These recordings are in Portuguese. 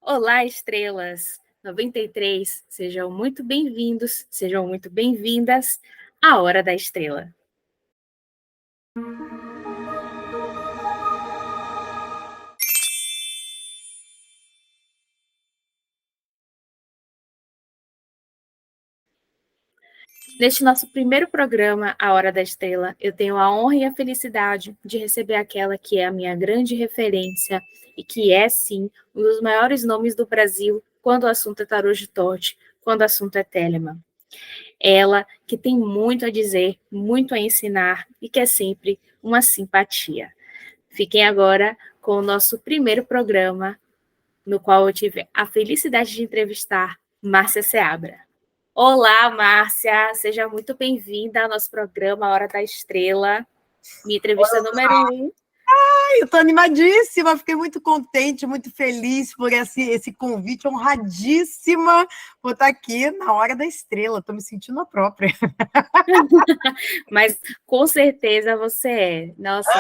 Olá, estrelas 93, sejam muito bem-vindos, sejam muito bem-vindas à Hora da Estrela. Neste nosso primeiro programa, A Hora da Estrela, eu tenho a honra e a felicidade de receber aquela que é a minha grande referência e que é, sim, um dos maiores nomes do Brasil quando o assunto é tarô de Tote, quando o assunto é Telemann. Ela que tem muito a dizer, muito a ensinar e que é sempre uma simpatia. Fiquem agora com o nosso primeiro programa, no qual eu tive a felicidade de entrevistar Márcia Seabra. Olá, Márcia, seja muito bem-vinda ao nosso programa Hora da Estrela, minha entrevista número 1. Eu estou animadíssima, fiquei muito contente, muito feliz por esse convite, honradíssima por estar aqui na Hora da Estrela, estou me sentindo a própria. Mas com certeza você é. Nossa,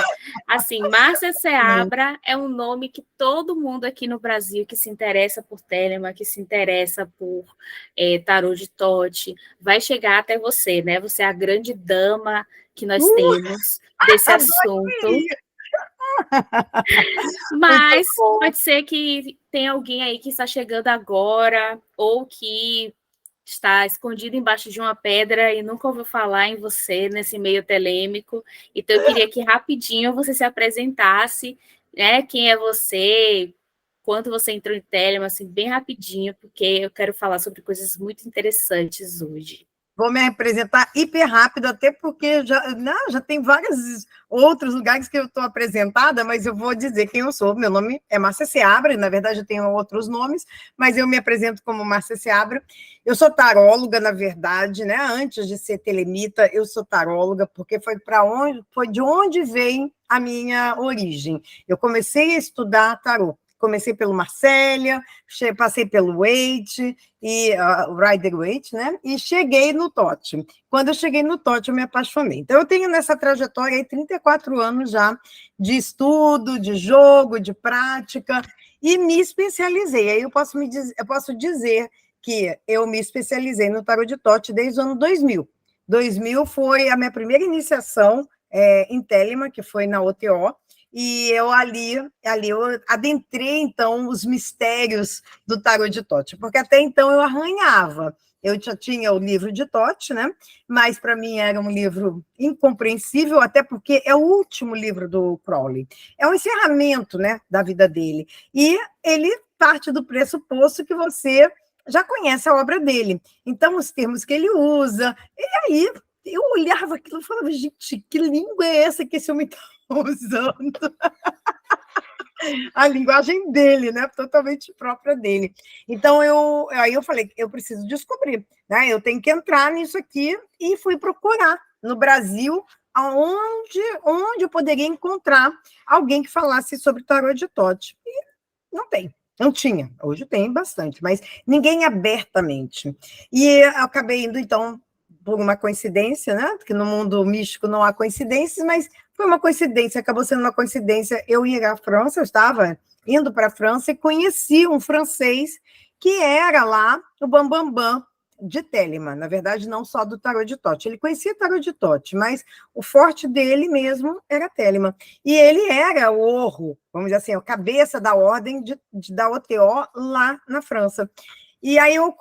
assim, Márcia Seabra é um nome que todo mundo aqui no Brasil que se interessa por Telemann, que se interessa por tarô de Tote, vai chegar até você, né? Você é a grande dama que nós temos desse assunto. Mas pode ser que tenha alguém aí que está chegando agora, ou que está escondido embaixo de uma pedra e nunca ouviu falar em você nesse meio telêmico. Então, eu queria que rapidinho você se apresentasse, né? Quem é você, quando você entrou em Telemann, assim, bem rapidinho, porque eu quero falar sobre coisas muito interessantes hoje. Vou me apresentar hiper rápido, até porque já tem vários outros lugares que eu estou apresentada, mas eu vou dizer quem eu sou. Meu nome é Márcia Seabra, na verdade eu tenho outros nomes, mas eu me apresento como Márcia Seabra. Eu sou taróloga, na verdade, né? Antes de ser telemita, eu sou taróloga, porque foi de onde vem a minha origem. Eu comecei a estudar tarô. Comecei pelo Marcélia, passei pelo Waite, e o Rider-Waite, né? E cheguei no Tote. Quando eu cheguei no Tote, eu me apaixonei. Então, eu tenho nessa trajetória aí 34 anos já de estudo, de jogo, de prática, e me especializei. Aí eu posso dizer que eu me especializei no tarot de Tote desde o ano 2000. 2000 foi a minha primeira iniciação em Telemann, que foi na OTO, e eu ali eu adentrei, então, os mistérios do tarot de Tote, porque até então eu arranhava. Eu já tinha o livro de Tote, né? Mas para mim era um livro incompreensível, até porque é o último livro do Crowley. É um encerramento, né, da vida dele. E ele parte do pressuposto que você já conhece a obra dele. Então, os termos que ele usa, e aí eu olhava aquilo e falava, gente, que língua é essa que esse homem está usando? A linguagem dele, né? Totalmente própria dele. Então, aí eu falei, eu preciso descobrir, né? Eu tenho que entrar nisso aqui e fui procurar no Brasil onde eu poderia encontrar alguém que falasse sobre tarô de Tote. E não tinha. Hoje tem bastante, mas ninguém abertamente. E eu acabei indo, então, por uma coincidência, né? Porque no mundo místico não há coincidências, mas foi uma coincidência, acabou sendo uma coincidência eu ir à França, eu estava indo para a França e conheci um francês que era lá o Bambambam de Telemann, na verdade, não só do tarot de Tote. Ele conhecia tarot de Tote, mas o forte dele mesmo era Telemann. E ele era o orro, vamos dizer assim, a cabeça da ordem da OTO lá na França. E aí eu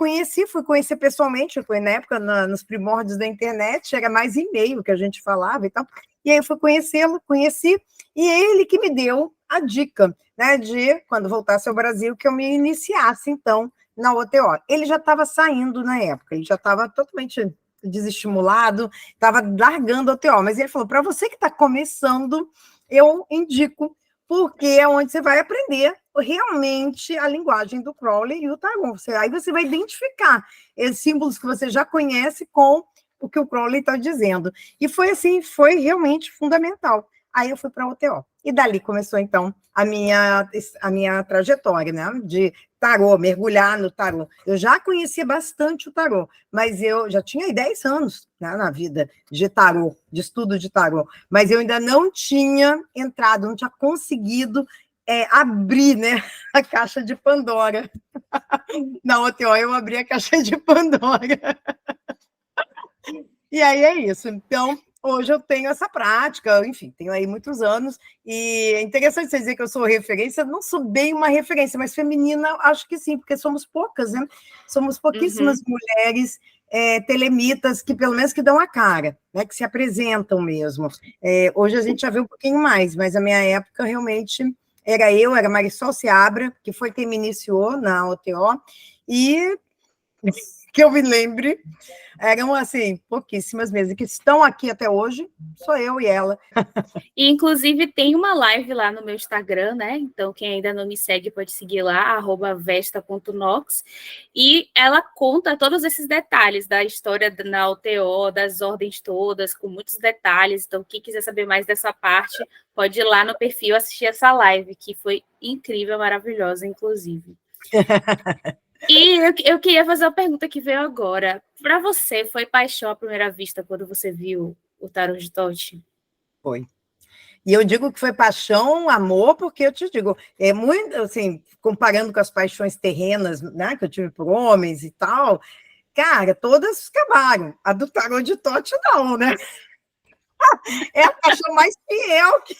fui conhecer pessoalmente, foi na época, nos primórdios da internet, era mais e-mail que a gente falava e tal. E aí eu fui conhecê-lo, conheci, e ele que me deu a dica, né, de, quando voltasse ao Brasil, que eu me iniciasse, então, na OTO. Ele já estava saindo na época, ele já estava totalmente desestimulado, estava largando a OTO, mas ele falou, para você que está começando, eu indico, porque é onde você vai aprender realmente a linguagem do Crowley e o Tarot. Aí você vai identificar esses símbolos que você já conhece com o que o Crowley está dizendo. E foi assim, foi realmente fundamental. Aí eu fui para a OTO. E dali começou, então, a minha trajetória, né? De tarô, mergulhar no tarô. Eu já conhecia bastante o tarô, mas eu já tinha 10 anos, né, na vida de tarô, de estudo de tarô, mas eu ainda não tinha entrado, não tinha conseguido abrir, né, a caixa de Pandora. Na OTO eu abri a caixa de Pandora. E aí é isso. Então, hoje eu tenho essa prática, enfim, tenho aí muitos anos, e é interessante você dizer que eu sou referência, não sou bem uma referência, mas feminina, acho que sim, porque somos poucas, né? Somos pouquíssimas mulheres telemitas que, pelo menos, que dão a cara, né? Que se apresentam mesmo. Hoje a gente já vê um pouquinho mais, mas a minha época, realmente, era Marisol Seabra, que foi quem me iniciou na OTO, e que eu me lembre, eram, assim, pouquíssimas mesmo, que estão aqui até hoje, sou eu e ela. E, inclusive, tem uma live lá no meu Instagram, né? Então, quem ainda não me segue pode seguir lá, @vesta.nox. E ela conta todos esses detalhes da história na UTO, das ordens todas, com muitos detalhes. Então, quem quiser saber mais dessa parte, pode ir lá no perfil assistir essa live, que foi incrível, maravilhosa, inclusive. E eu queria fazer uma pergunta que veio agora. Para você, foi paixão à primeira vista quando você viu o Tarot de Tote? Foi. E eu digo que foi paixão, amor, porque eu te digo, é muito, assim, comparando com as paixões terrenas, né, que eu tive por homens e tal, cara, todas acabaram. A do Tarot de Tote, não, né? É a paixão mais fiel que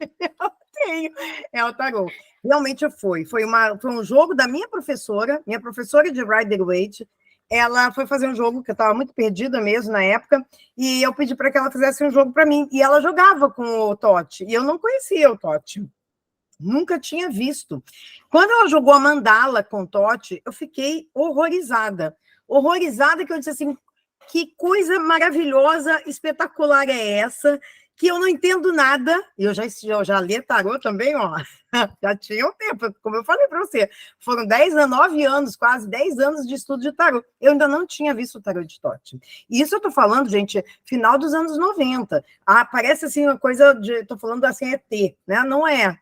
eu tenho, é o Tarot. Realmente foi. Foi um jogo da minha professora de Rider-Waite. Ela foi fazer um jogo que eu estava muito perdida mesmo na época, e eu pedi para que ela fizesse um jogo para mim. E ela jogava com o Tote, e eu não conhecia o Tote. Nunca tinha visto. Quando ela jogou a mandala com o Tote, eu fiquei horrorizada. Horrorizada, que eu disse assim, que coisa maravilhosa, espetacular é essa, que eu não entendo nada. Eu já li tarô também, ó. Já tinha um tempo, como eu falei para você. Foram 10 anos, 9 anos, quase 10 anos de estudo de tarô. Eu ainda não tinha visto o tarô de Tote. E isso eu estou falando, gente, final dos anos 90. Parece assim uma coisa de. Estou falando assim, ET, né? Não é.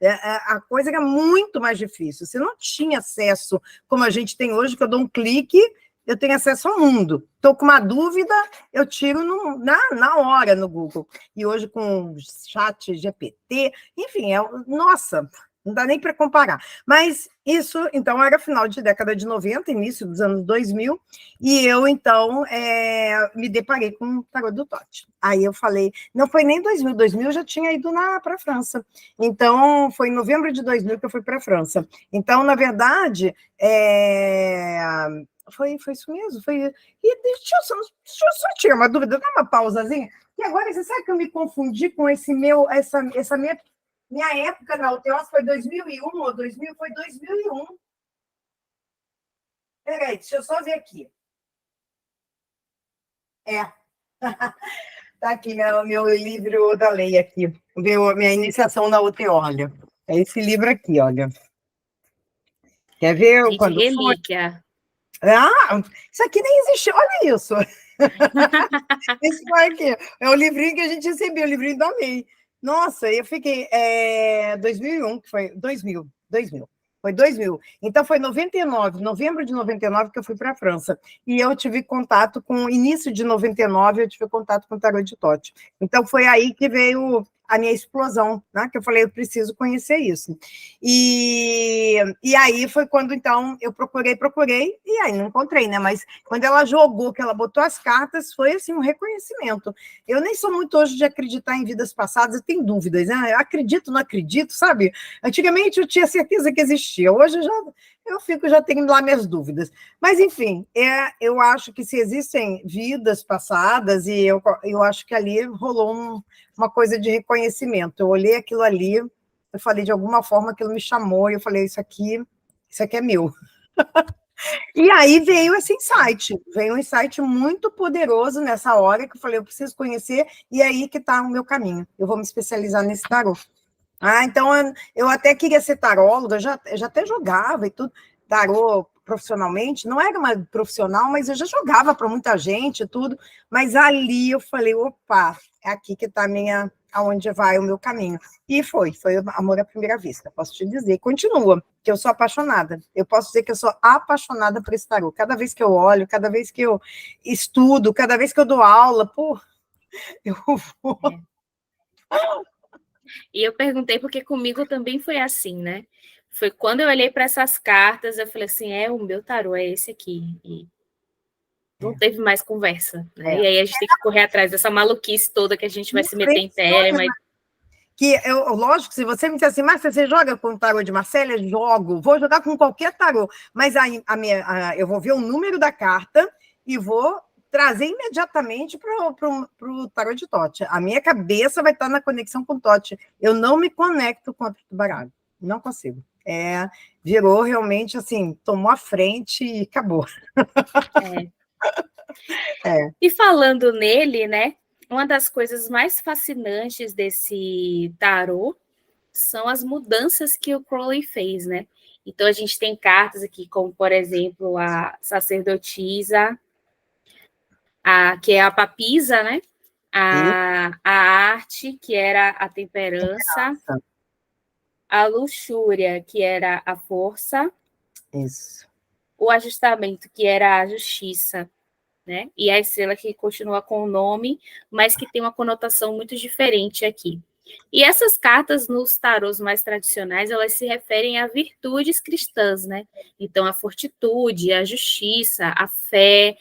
A coisa era muito mais difícil. Você não tinha acesso, como a gente tem hoje, que eu dou um clique. Eu tenho acesso ao mundo. Estou com uma dúvida, eu tiro na hora no Google. E hoje com chat GPT, enfim, nossa, não dá nem para comparar. Mas isso, então, era final de década de 90, início dos anos 2000, e eu, então, me deparei com o Tarot do Tote. Aí eu falei, não foi nem 2000 eu já tinha ido para a França. Então, foi em novembro de 2000 que eu fui para a França. Então, na verdade, foi isso mesmo. E deixa eu só tirar uma dúvida, dá uma pausazinha. E agora, você sabe que eu me confundi com essa minha época na UTO, foi 2001 ou 2000? Foi 2001. Peraí, deixa eu só ver aqui. Tá aqui meu livro da lei aqui. Minha iniciação na UTO, olha. É esse livro aqui, olha. Quer ver Gente, quando foi? relíquia. Isso aqui nem existe, olha isso. Esse foi aqui. É o livrinho que a gente recebeu, o livrinho da MEI. Nossa, eu fiquei. 2001, que foi. 2000. Foi 2000. Então, foi 99, novembro de 99, que eu fui para a França. E eu tive contato com. Início de 99, eu tive contato com o Tarot de Tote. Então, foi aí que veio a minha explosão, né? Que eu falei, eu preciso conhecer isso. E aí foi quando, então, eu procurei, e aí não encontrei, né? Mas quando ela jogou, que ela botou as cartas, foi, assim, um reconhecimento. Eu nem sou muito hoje de acreditar em vidas passadas, eu tenho dúvidas, né? Eu acredito, não acredito, sabe? Antigamente eu tinha certeza que existia, hoje já tenho lá minhas dúvidas. Mas, enfim, eu acho que se existem vidas passadas, e eu acho que ali rolou uma coisa de reconhecimento. Eu olhei aquilo ali, eu falei, de alguma forma, aquilo me chamou, e eu falei, isso aqui é meu. E aí veio um insight muito poderoso nessa hora, que eu falei, eu preciso conhecer, e aí que está o meu caminho. Eu vou me especializar nesse tarô. Então, eu até queria ser taróloga, já até jogava e tudo, tarô profissionalmente, não era uma profissional, mas eu já jogava para muita gente e tudo, mas ali eu falei, opa, é aqui que está aonde vai o meu caminho. E foi amor à primeira vista, posso te dizer, e continua, que eu sou apaixonada, eu posso dizer que eu sou apaixonada por esse tarô, cada vez que eu olho, cada vez que eu estudo, cada vez que eu dou aula, eu vou... E eu perguntei porque comigo também foi assim, né? Foi quando eu olhei para essas cartas, eu falei assim, o meu tarô é esse aqui. E não teve mais conversa, né? É. E aí a gente tem que correr atrás dessa maluquice toda que a gente vai se meter em Olha, tema. que lógico, se você me disser assim, Márcia, você joga com o tarô de Marcélia? Jogo, vou jogar com qualquer tarô, mas aí eu vou ver o número da carta e vou trazer imediatamente para o tarô de Tote. A minha cabeça vai estar na conexão com o Tote. Eu não me conecto com o baralho, não consigo. Virou realmente assim, tomou a frente e acabou. E falando nele, né? Uma das coisas mais fascinantes desse tarô são as mudanças que o Crowley fez, né? Então a gente tem cartas aqui, como por exemplo a sacerdotisa, que é a papisa, né? A arte, que era a temperança, a luxúria, que era a força, Isso. o ajustamento, que era a justiça, né? E a estrela que continua com o nome, mas que tem uma conotação muito diferente aqui. E essas cartas nos tarôs mais tradicionais, elas se referem a virtudes cristãs, né? Então, a fortitude, a justiça, a fé,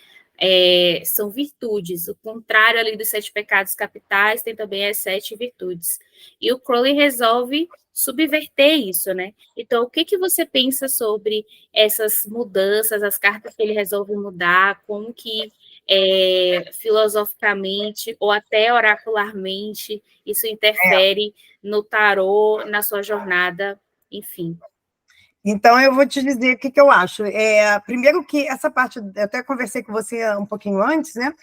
são virtudes. O contrário ali dos 7 pecados capitais tem também as 7 virtudes. E o Crowley resolve subverter isso, né? Então, o que você pensa sobre essas mudanças, as cartas que ele resolve mudar, como que filosoficamente ou até oracularmente isso interfere no tarô, na sua jornada, enfim. Então, eu vou te dizer o que eu acho. Primeiro que essa parte, eu até conversei com você um pouquinho antes, né?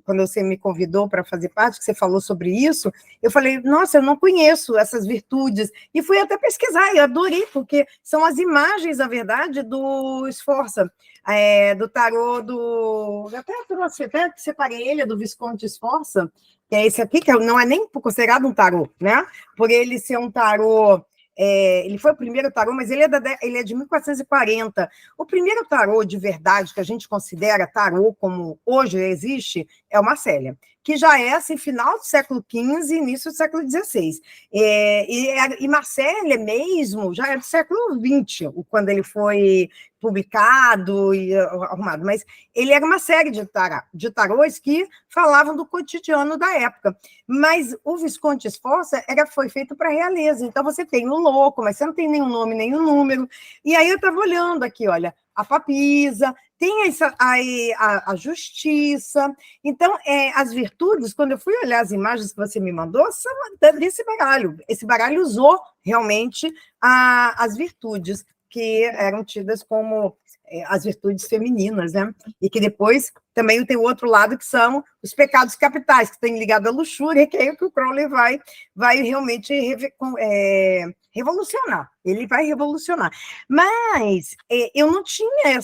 Quando você me convidou para fazer parte, que você falou sobre isso, eu falei, nossa, eu não conheço essas virtudes, e fui até pesquisar, e adorei, porque são as imagens, na verdade, do Sforza, do tarô do... Eu até trouxe, até separei ele, do Visconde Sforza, que é esse aqui, que não é nem considerado um tarô, né? Por ele ser um tarô... ele foi o primeiro tarô, mas ele é de 1440. O primeiro tarô de verdade que a gente considera tarô como hoje existe é o Marcélia, que já é assim, final do século XV e início do século XVI. E Marcélia mesmo já é do século XX, quando ele foi publicado e arrumado, mas ele era uma série de tarôs que falavam do cotidiano da época. Mas o Visconde Sforza foi feito para a realeza, então você tem o louco, mas você não tem nenhum nome, nenhum número. E aí eu estava olhando aqui, olha, a papisa, tem a justiça. Então, as virtudes, quando eu fui olhar as imagens que você me mandou, são desse baralho. Esse baralho usou realmente as virtudes que eram tidas como as virtudes femininas, né? E que depois também tem o outro lado, que são os pecados capitais, que tem ligado à luxúria, que é o que o Crowley vai realmente revolucionar. Ele vai revolucionar. Mas eu não tinha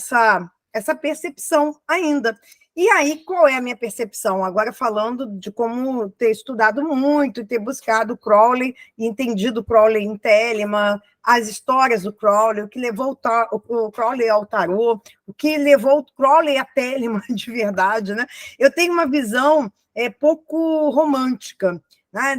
essa percepção ainda. E aí, qual é a minha percepção? Agora, falando de como ter estudado muito, ter buscado o Crowley, e entendido o Crowley em Telemann, as histórias do Crowley, o que levou o Crowley ao tarô, o que levou o Crowley a Telemann de verdade, né? Eu tenho uma visão pouco romântica, né,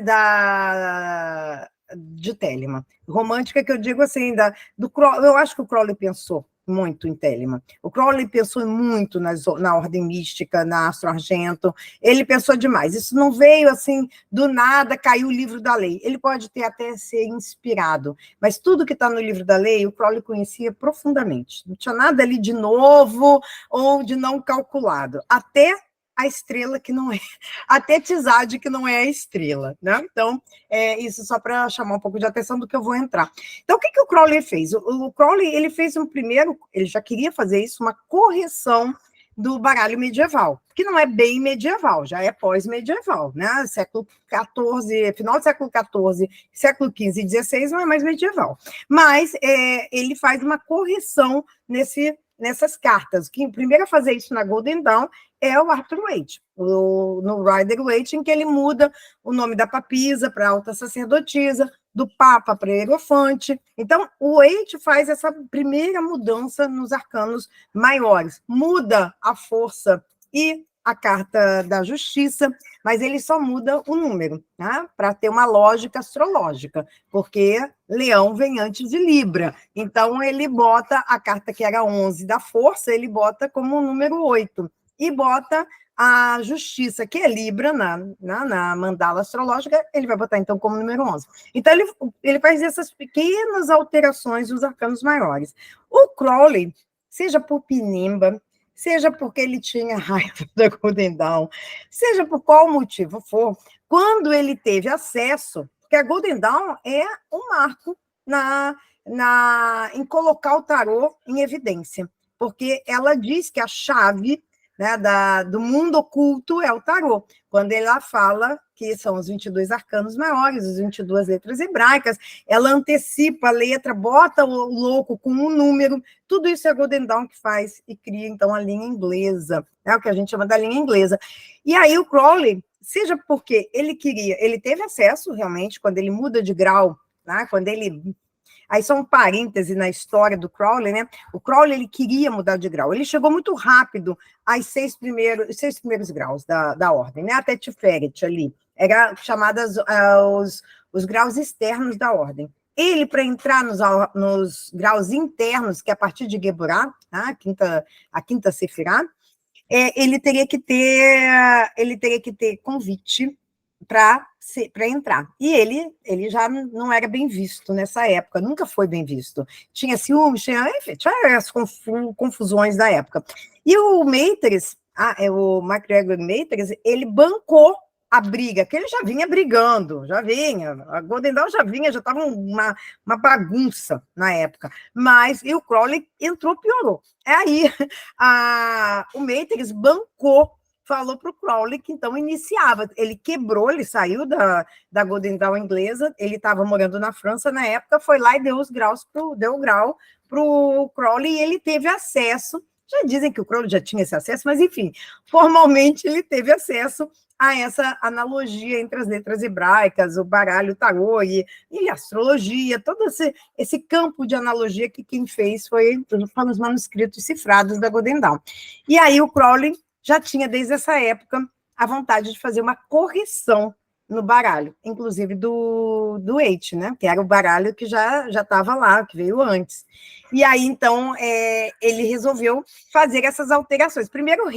de Telemann. Romântica que eu digo assim, do Crowley, eu acho que o Crowley pensou muito em Telemann. O Crowley pensou muito na ordem mística, na Astro Argento, ele pensou demais. Isso não veio assim, do nada, caiu o livro da lei. Ele pode ter até ser inspirado, mas tudo que está no livro da lei, o Crowley conhecia profundamente. Não tinha nada ali de novo ou de não calculado. Até a estrela que não é, até Tizade que não é a estrela, né? Então, isso só para chamar um pouco de atenção do que eu vou entrar. Então, o que o Crowley fez? O Crowley, ele fez ele já queria fazer isso, uma correção do baralho medieval, que não é bem medieval, já é pós-medieval, né? Século XIV, final do século XIV, século XV e XVI não é mais medieval. Mas ele faz uma correção nessas cartas. Quem primeiro a fazer isso na Golden Dawn é o Arthur Waite, no Rider-Waite, em que ele muda o nome da papisa para alta sacerdotisa, do papa para hierofante. Então, o Waite faz essa primeira mudança nos arcanos maiores, muda a força e a carta da justiça, mas ele só muda o número, né? Para ter uma lógica astrológica, porque Leão vem antes de Libra. Então, ele bota a carta que era 11 da força, ele bota como o número 8, e bota a justiça, que é Libra, na mandala astrológica, ele vai botar, então, como número 11. Então, ele faz essas pequenas alterações dos arcanos maiores. O Crowley, seja por pinimba, seja porque ele tinha raiva da Golden Dawn, seja por qual motivo for, quando ele teve acesso, porque a Golden Dawn é um marco em colocar o tarô em evidência, porque ela diz que a chave, né, do mundo oculto é o tarô, quando ela fala que são os 22 arcanos maiores, as 22 letras hebraicas, ela antecipa a letra, bota o louco com um número, tudo isso é a Golden Dawn que faz e cria, então, a linha inglesa, é o que a gente chama da linha inglesa. E aí o Crowley, seja porque ele teve acesso, realmente, quando ele muda de grau, né, quando ele... Aí só um parêntese na história do Crowley, né? O Crowley, ele queria mudar de grau. Ele chegou muito rápido aos seis primeiros graus da ordem, né? Até Tiferet ali. Era chamadas os graus externos da ordem. Ele, para entrar nos graus internos, que é a partir de Geburah, tá? a quinta Sefirá, ele teria que ter convite para entrar. E ele já não era bem visto nessa época, nunca foi bem visto. Tinha ciúmes, tinha as confusões da época. E o Maitreys, o MacGregor Maitreys, ele bancou a briga, que ele já vinha brigando, a Golden Dawn já estava uma bagunça na época, e o Crowley piorou. Aí o Maitreys bancou, falou para o Crowley que então iniciava, ele quebrou, ele saiu da Golden Dawn inglesa, ele estava morando na França na época, foi lá e deu o grau para o Crowley, e ele teve acesso, já dizem que o Crowley já tinha esse acesso, mas enfim, formalmente ele teve acesso a essa analogia entre as letras hebraicas, o baralho, o tarô e a astrologia, todo esse campo de analogia que quem fez foram os manuscritos cifrados da Golden Dawn. E aí o Crowley já tinha, desde essa época, a vontade de fazer uma correção no baralho, inclusive do Eight, né? Que era o baralho que já estava lá, que veio antes. E aí, então, ele resolveu fazer essas alterações. Primeiro,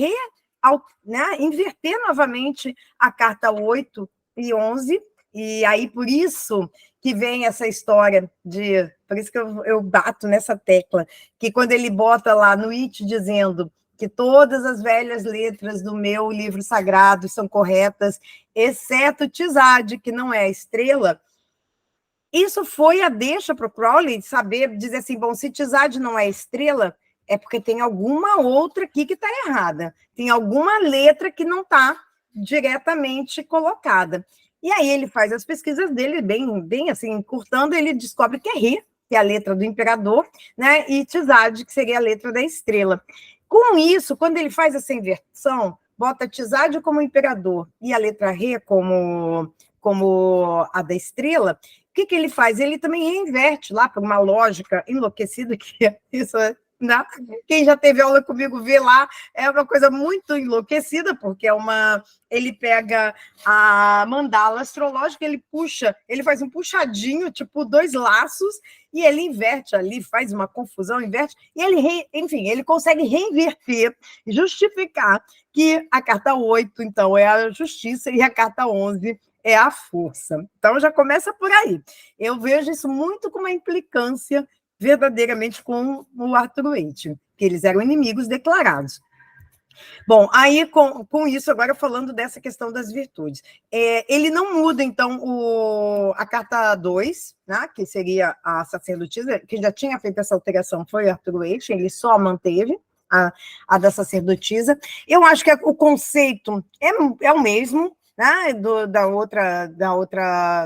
inverter novamente a carta 8 e 11, e aí por isso que vem essa história por isso que eu bato nessa tecla, que quando ele bota lá no It dizendo que todas as velhas letras do meu livro sagrado são corretas, exceto Tizad, que não é a estrela, isso foi a deixa para o Crowley dizer assim, bom, se Tizad não é estrela, é porque tem alguma outra aqui que está errada, tem alguma letra que não está diretamente colocada. E aí ele faz as pesquisas dele, bem assim, encurtando, ele descobre que é Re, que é a letra do imperador, né, e Tizad, que seria a letra da estrela. Com isso, quando ele faz essa inversão, bota Tizad como imperador e a letra Re como a da estrela, o que ele faz? Ele também reinverte lá por uma lógica enlouquecida, que é isso, né? Quem já teve aula comigo vê lá, é uma coisa muito enlouquecida, porque ele pega a mandala astrológica, ele faz um puxadinho, tipo 2 laços, e ele inverte ali, faz uma confusão, inverte, e ele consegue reinverter, justificar que a carta 8, então, é a justiça, e a carta 11 é a força. Então, já começa por aí. Eu vejo isso muito com uma implicância verdadeiramente com o Arthur Waite, que eles eram inimigos declarados. Bom, aí com isso, agora falando dessa questão das virtudes, ele não muda, então, a carta 2, né, que seria a sacerdotisa, que já tinha feito essa alteração, foi o Arthur Waite, ele só manteve a da sacerdotisa. Eu acho que o conceito é o mesmo, né,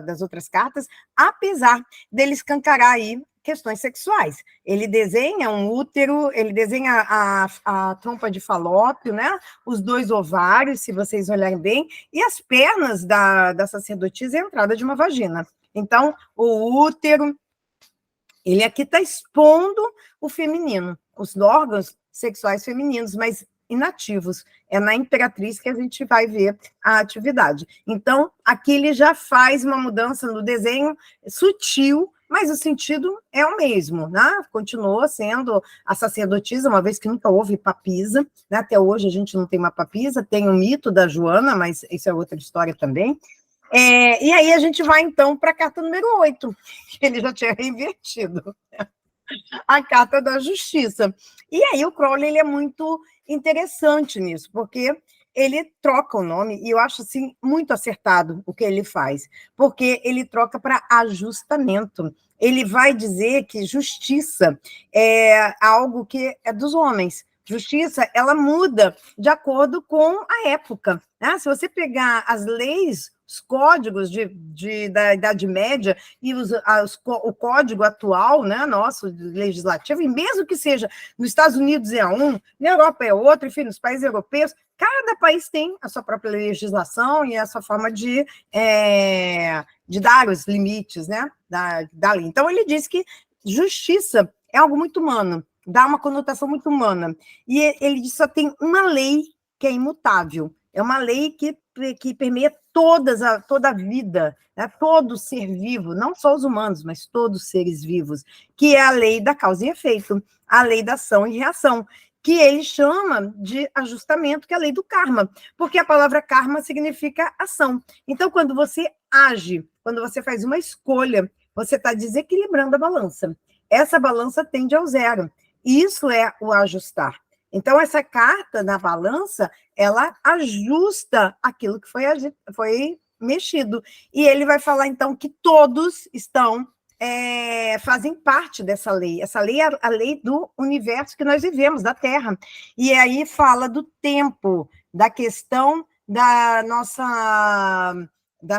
das outras cartas, apesar dele escancarar aí questões sexuais. Ele desenha um útero, ele desenha a trompa de falópio, né? Os 2 ovários, se vocês olharem bem, e as pernas da sacerdotisa é a entrada de uma vagina. Então, o útero, ele aqui está expondo o feminino, os órgãos sexuais femininos, mas inativos. É na Imperatriz que a gente vai ver a atividade. Então, aqui ele já faz uma mudança no desenho sutil, mas o sentido é o mesmo, né? Continuou sendo a sacerdotisa, uma vez que nunca houve papisa, né? Até hoje a gente não tem uma papisa, tem o mito da Joana, mas isso é outra história também. E aí a gente vai, então, para a carta número 8, que ele já tinha reinvertido, a carta da justiça. E aí o Crowley ele é muito interessante nisso, porque ele troca o nome, e eu acho assim, muito acertado o que ele faz, porque ele troca para ajustamento. Ele vai dizer que justiça é algo que é dos homens. Justiça, ela muda de acordo com a época, né? Se você pegar as leis, os códigos da Idade Média e o código atual, né, nosso legislativo, e mesmo que seja nos Estados Unidos é um, na Europa é outro, enfim, nos países europeus, cada país tem a sua própria legislação e a sua forma de dar os limites, né, da lei. Então, ele diz que justiça é algo muito humano, dá uma conotação muito humana. E ele diz que só tem uma lei que é imutável, é uma lei que permeia toda a vida, né? Todo ser vivo, não só os humanos, mas todos os seres vivos, que é a lei da causa e efeito, a lei da ação e reação, que ele chama de ajustamento, que é a lei do karma, porque a palavra karma significa ação. Então, quando você age, quando você faz uma escolha, você está desequilibrando a balança. Essa balança tende ao zero. Isso é o ajustar. Então, essa carta na balança, ela ajusta aquilo que foi mexido. E ele vai falar, então, que todos fazem parte dessa lei. Essa lei é a lei do universo que nós vivemos, da Terra. E aí fala do tempo, da questão da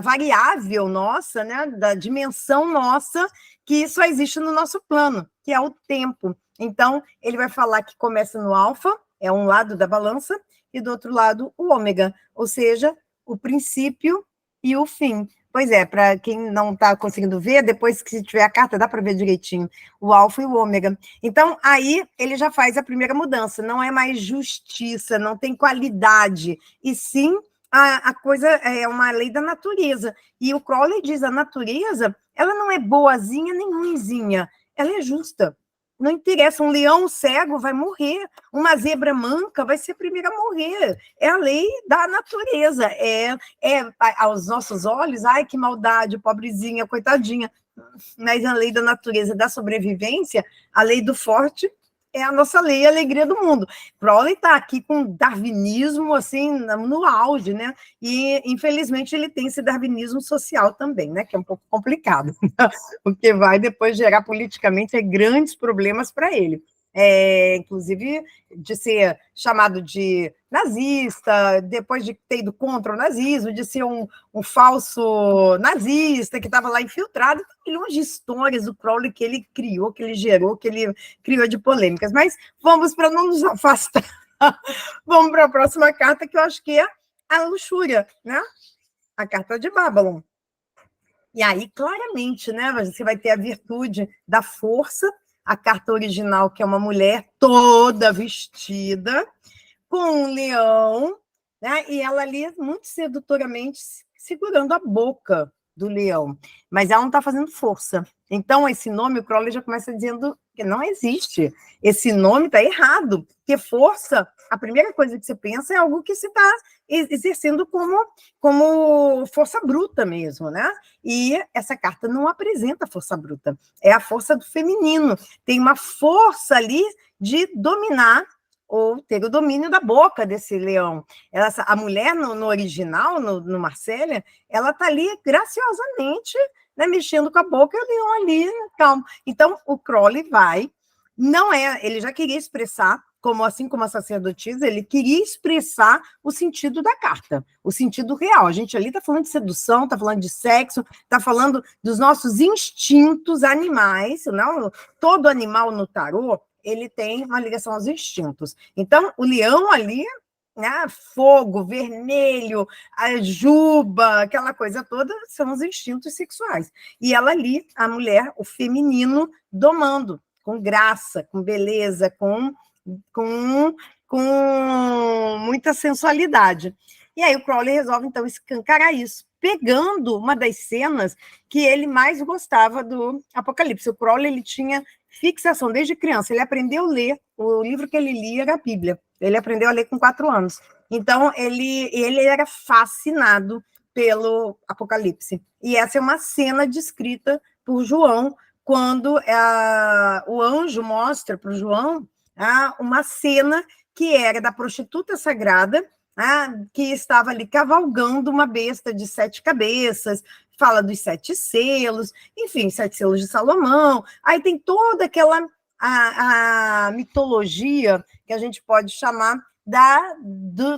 variável nossa, né, da dimensão nossa, que só existe no nosso plano, que é o tempo. Então, ele vai falar que começa no alfa, é um lado da balança, e do outro lado o ômega, ou seja, o princípio e o fim. Pois é, para quem não está conseguindo ver, depois que tiver a carta, dá para ver direitinho, o alfa e o ômega. Então, aí ele já faz a primeira mudança, não é mais justiça, não tem qualidade, e sim a coisa é uma lei da natureza. E o Crowley diz, a natureza, ela não é boazinha nem ruinzinha, ela é justa. Não interessa, um leão cego vai morrer, uma zebra manca vai ser a primeira a morrer. É a lei da natureza. Aos nossos olhos, ai, que maldade, pobrezinha, coitadinha. Mas a lei da natureza, da sobrevivência, a lei do forte, é a nossa lei, a alegria do mundo. Crowley está aqui com darwinismo, assim, no auge, né? E, infelizmente, ele tem esse darwinismo social também, né? Que é um pouco complicado, porque vai depois gerar politicamente grandes problemas para ele. Inclusive, de ser chamado de nazista, depois de ter ido contra o nazismo, de ser um falso nazista que estava lá infiltrado, milhões de histórias do Crowley que ele criou, que ele gerou, que ele criou de polêmicas. Mas vamos, para não nos afastar, vamos para a próxima carta, que eu acho que é a luxúria, né? A carta de Babylon. E aí, claramente, né, você vai ter a virtude da força, a carta original, que é uma mulher toda vestida, com um leão, né, e ela ali, muito sedutoramente, segurando a boca do leão. Mas ela não está fazendo força. Então, esse nome, o Crowley já começa dizendo que não existe. Esse nome está errado, porque força, a primeira coisa que você pensa é algo que você está exercendo como força bruta mesmo, né? E essa carta não apresenta força bruta, é a força do feminino. Tem uma força ali de dominar ou ter o domínio da boca desse leão. A mulher, no original, no Marcélia, ela está ali graciosamente, né, mexendo com a boca, e o leão ali, calmo. Então, o Crowley ele já queria expressar, assim como a sacerdotisa, ele queria expressar o sentido da carta, o sentido real. A gente ali está falando de sedução, está falando de sexo, está falando dos nossos instintos animais, não? Todo animal no tarô, ele tem uma ligação aos instintos. Então, o leão ali, né, fogo, vermelho, a juba, aquela coisa toda, são os instintos sexuais. E ela ali, a mulher, o feminino, domando, com graça, com beleza, com com muita sensualidade. E aí o Crowley resolve, então, escancarar isso, pegando uma das cenas que ele mais gostava do Apocalipse. O Crowley, ele tinha fixação desde criança, ele aprendeu a ler, o livro que ele lia era a Bíblia, ele aprendeu a ler com 4 anos. Então, ele era fascinado pelo Apocalipse. E essa é uma cena descrita por João, quando o anjo mostra para o João uma cena que era da prostituta sagrada, que estava ali cavalgando uma besta de 7 cabeças, fala dos 7 selos, enfim, 7 selos de Salomão. Aí tem toda aquela a mitologia que a gente pode chamar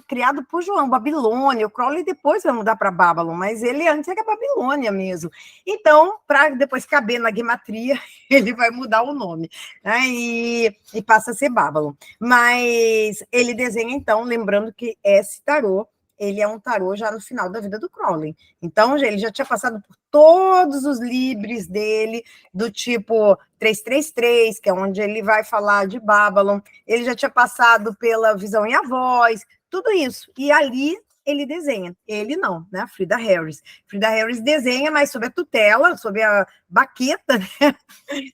criado por João, Babilônia. O Crowley depois vai mudar para Babylon, mas ele antes era Babilônia mesmo. Então, para depois caber na gematria, ele vai mudar o nome, né? E passa a ser Babylon. Mas ele desenha, então, lembrando que esse tarô, ele é um tarô já no final da vida do Crowley. Então, ele já tinha passado por todos os livros dele, do tipo 333, que é onde ele vai falar de Babylon. Ele já tinha passado pela Visão e a Voz, tudo isso. E ali ele desenha. Ele não, né? A Frida Harris. Frida Harris desenha, mas sob a tutela, sob a baqueta, né,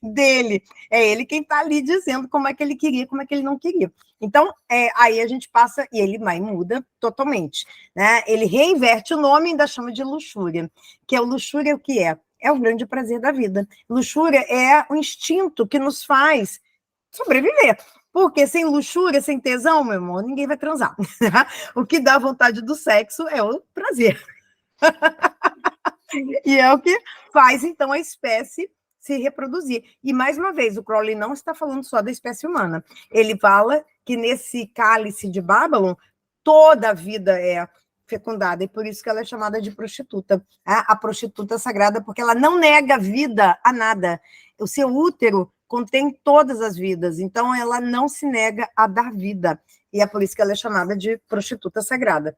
dele. É ele quem está ali dizendo como é que ele queria, como é que ele não queria. Então, aí a gente passa, e ele vai muda totalmente, né? Ele reinverte o nome e ainda chama de luxúria, que é o luxúria o que é? É o grande prazer da vida. Luxúria é o instinto que nos faz sobreviver. Porque sem luxúria, sem tesão, meu irmão, ninguém vai transar. O que dá vontade do sexo é o prazer. E é o que faz, então, a espécie se reproduzir. E, mais uma vez, o Crowley não está falando só da espécie humana. Ele fala que nesse cálice de Babylon, toda a vida é fecundada, e por isso que ela é chamada de prostituta. A prostituta sagrada, porque ela não nega vida a nada. O seu útero contém todas as vidas, então ela não se nega a dar vida. E é por isso que ela é chamada de prostituta sagrada.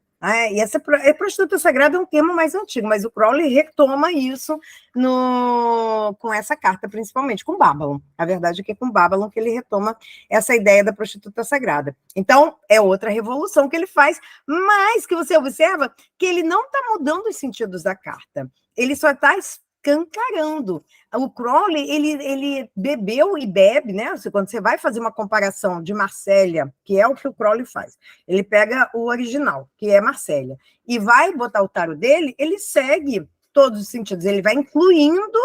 E essa prostituta sagrada é um termo mais antigo, mas o Crowley retoma isso com essa carta, principalmente com Babylon. A verdade é que é com Babylon que ele retoma essa ideia da prostituta sagrada. Então, é outra revolução que ele faz, mas que você observa que ele não está mudando os sentidos da carta. Ele só está escancarando. O Crowley, ele bebeu e bebe, né? Quando você vai fazer uma comparação de Marsella, que é o que o Crowley faz, ele pega o original, que é Marsella, e vai botar o tarot dele, ele segue todos os sentidos, ele vai incluindo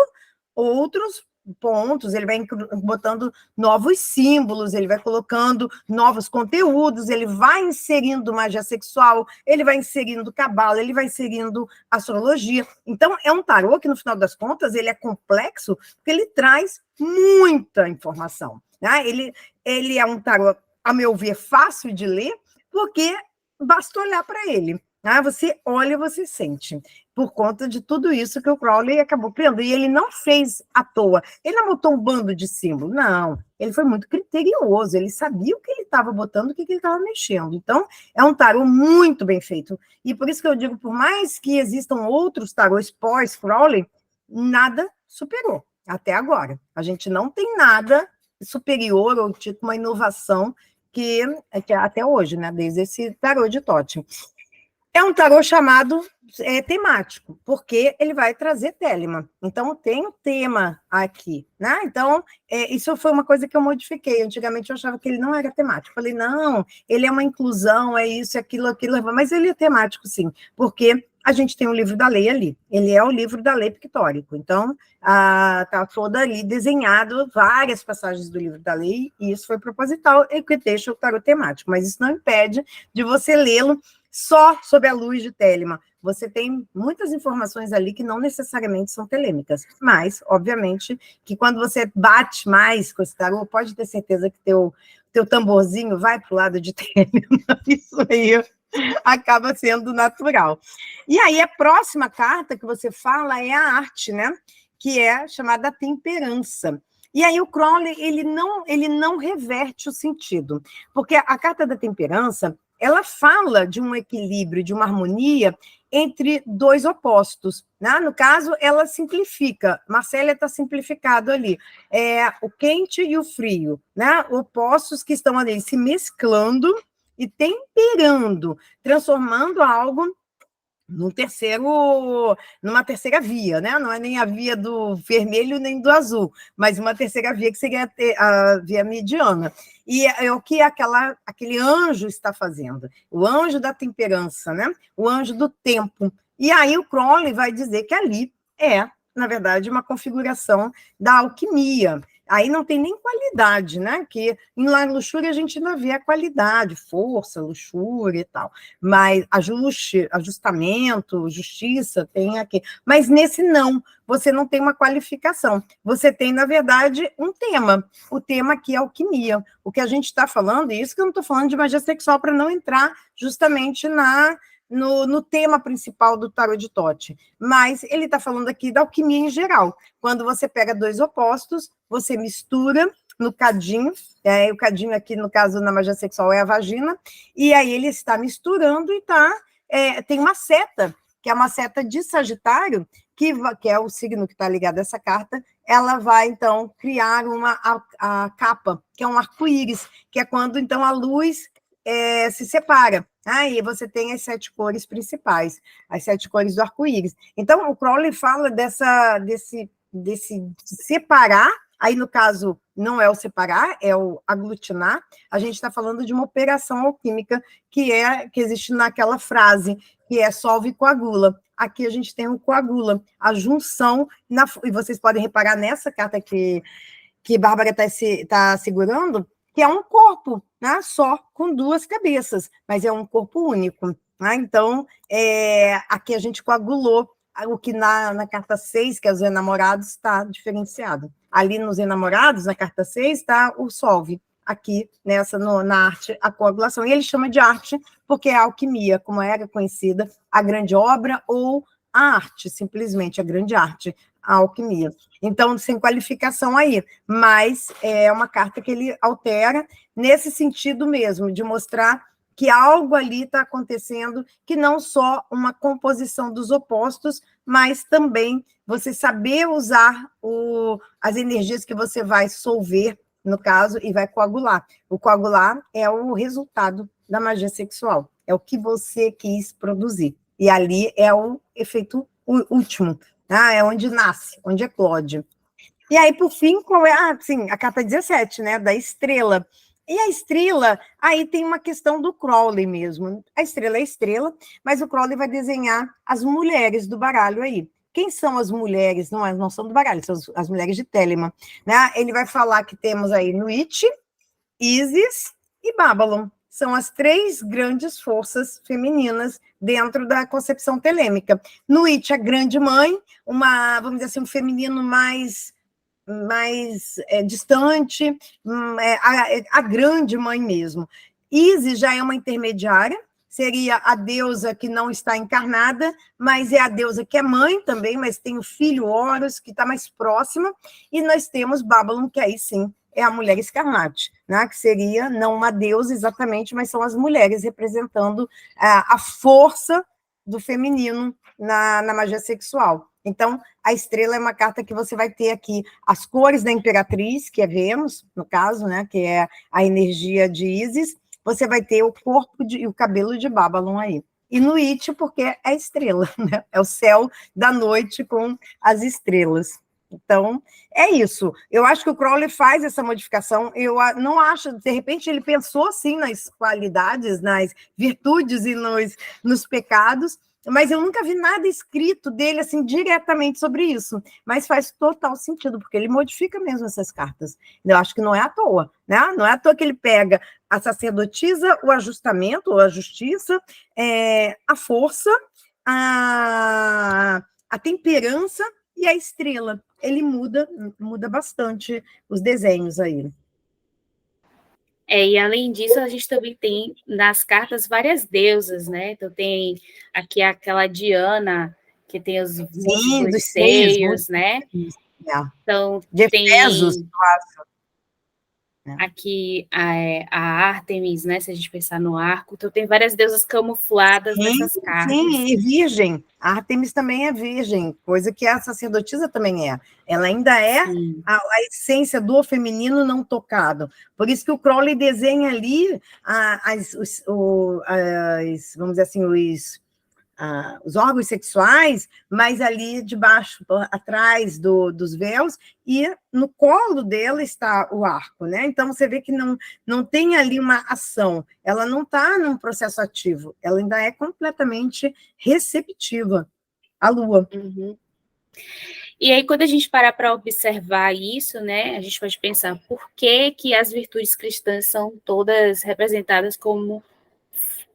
outros pontos, ele vai botando novos símbolos, ele vai colocando novos conteúdos, ele vai inserindo magia sexual, ele vai inserindo cabala, ele vai inserindo astrologia. Então, é um tarô que, no final das contas, ele é complexo, porque ele traz muita informação, né? Ele é um tarô, a meu ver, fácil de ler, porque basta olhar para ele. Você olha e você sente, por conta de tudo isso que o Crowley acabou criando. E ele não fez à toa, ele não botou um bando de símbolos, não. Ele foi muito criterioso, ele sabia o que ele estava botando, o que ele estava mexendo. Então, é um tarô muito bem feito. E por isso que eu digo, por mais que existam outros tarôs pós-Crowley, nada superou, até agora. A gente não tem nada superior ou tipo uma inovação que até hoje, né, desde esse tarô de Totem. É um tarô chamado temático, porque ele vai trazer Telemann. Então, tem o tema aqui, né? Então, isso foi uma coisa que eu modifiquei. Antigamente, eu achava que ele não era temático. Falei, não, ele é uma inclusão, é isso, aquilo, mas ele é temático, sim, porque a gente tem o livro da lei ali. Ele é o livro da lei pictórico. Então, está toda ali desenhado várias passagens do livro da lei, e isso foi proposital, e que deixa o tarô temático. Mas isso não impede de você lê-lo só sob a luz de Telemann. Você tem muitas informações ali que não necessariamente são telêmicas, mas, obviamente, que quando você bate mais com esse tarô, pode ter certeza que teu tamborzinho vai para o lado de Telemann. Isso aí acaba sendo natural. E aí, a próxima carta que você fala é a arte, né? Que é chamada temperança. E aí o Crowley, ele não reverte o sentido, porque a carta da temperança, ela fala de um equilíbrio, de uma harmonia entre dois opostos, né? No caso, ela simplifica. Marsella está simplificado ali. O quente e o frio, né? Opostos que estão ali se mesclando e temperando, transformando algo numa terceira via, né? Não é nem a via do vermelho nem do azul, mas uma terceira via que seria a via mediana. E é o que aquele anjo está fazendo, o anjo da temperança, né? O anjo do tempo. E aí o Crowley vai dizer que ali na verdade, uma configuração da alquimia. Aí não tem nem qualidade, né? Que em La Luxúria a gente ainda vê a qualidade, força, luxúria e tal. Mas ajuste, ajustamento, justiça, tem aqui. Mas nesse não, você não tem uma qualificação. Você tem, na verdade, um tema. O tema aqui é alquimia. O que a gente está falando, e isso que eu não estou falando de magia sexual, para não entrar justamente no tema principal do tarot de Thoth, mas ele está falando aqui da alquimia em geral. Quando você pega dois opostos, você mistura no cadinho, o cadinho aqui, no caso, na magia sexual, é a vagina, e aí ele está misturando e tem uma seta, que é uma seta de Sagitário, que é o signo que está ligado a essa carta, ela vai, então, criar a capa, que é um arco-íris, que é quando, então, a luz se separa. Aí você tem as 7 cores principais, as 7 cores do arco-íris. Então, o Crowley fala desse separar, aí no caso não é o separar, é o aglutinar. A gente está falando de uma operação alquímica que existe naquela frase, que é solve e coagula. Aqui a gente tem o coagula, a junção, e vocês podem reparar nessa carta que Bárbara está segurando, que é um corpo, né, só com 2 cabeças, mas é um corpo único. Né? Então, aqui a gente coagulou o que na carta 6, que é os enamorados, está diferenciado. Ali nos enamorados, na carta 6, está o solve. Aqui, na arte, a coagulação. E ele chama de arte porque é a alquimia, como era conhecida, a grande obra ou a arte, simplesmente, a grande arte, a alquimia. Então, sem qualificação aí, mas é uma carta que ele altera nesse sentido mesmo, de mostrar que algo ali está acontecendo, que não só uma composição dos opostos, mas também você saber usar as energias que você vai solver, no caso, e vai coagular. O coagular é o resultado da magia sexual, é o que você quis produzir. E ali é o efeito último, é onde nasce, onde eclode. E aí, por fim, qual é? Sim, a carta 17, né, da estrela. E a estrela, aí tem uma questão do Crowley mesmo. A estrela é estrela, mas o Crowley vai desenhar as mulheres do baralho aí. Quem são as mulheres? Não são do baralho, são as mulheres de Telemann. Né? Ele vai falar que temos aí Nuit, Isis e Babylon. São as 3 grandes forças femininas dentro da concepção telêmica. Nuit, a grande mãe, vamos dizer assim, um feminino mais distante, a grande mãe mesmo. Isis já é uma intermediária, seria a deusa que não está encarnada, mas é a deusa que é mãe também, mas tem o filho Horus, que está mais próxima, e nós temos Babylon, que aí sim é a mulher escarlate, né? Que seria não uma deusa exatamente, mas são as mulheres representando a força do feminino na magia sexual. Então, a estrela é uma carta que você vai ter aqui as cores da imperatriz, que é Vênus, no caso, né, que é a energia de Ísis, você vai ter o corpo e o cabelo de Babylon aí. E Nuit, porque é estrela, né? É o céu da noite com as estrelas. Então, é isso. Eu acho que o Crowley faz essa modificação. Eu não acho, de repente, ele pensou assim nas qualidades, nas virtudes e nos pecados, mas eu nunca vi nada escrito dele assim diretamente sobre isso, mas faz total sentido, porque ele modifica mesmo essas cartas. Eu acho que não é à toa, né? Não é à toa que ele pega a sacerdotisa, o ajustamento, a justiça, a força, a temperança e a estrela. Ele muda bastante os desenhos aí. E além disso, a gente também tem nas cartas várias deusas, né? Então tem aqui aquela Diana, que tem os múltiplos seios, né? É. Então de tem... Efésios, aqui a Ártemis, né? Se a gente pensar no arco, então tem várias deusas camufladas nessas cartas. Sim, e virgem. A Ártemis também é virgem, coisa que a sacerdotisa também é. Ela ainda é a essência do feminino não tocado. Por isso que o Crowley desenha ali vamos dizer assim, os órgãos sexuais, mas ali debaixo, atrás dos véus, e no colo dela está o arco, né? Então, você vê que não tem ali uma ação, ela não está num processo ativo, ela ainda é completamente receptiva à Lua. Uhum. E aí, quando a gente parar para observar isso, né, a gente pode pensar por que as virtudes cristãs são todas representadas como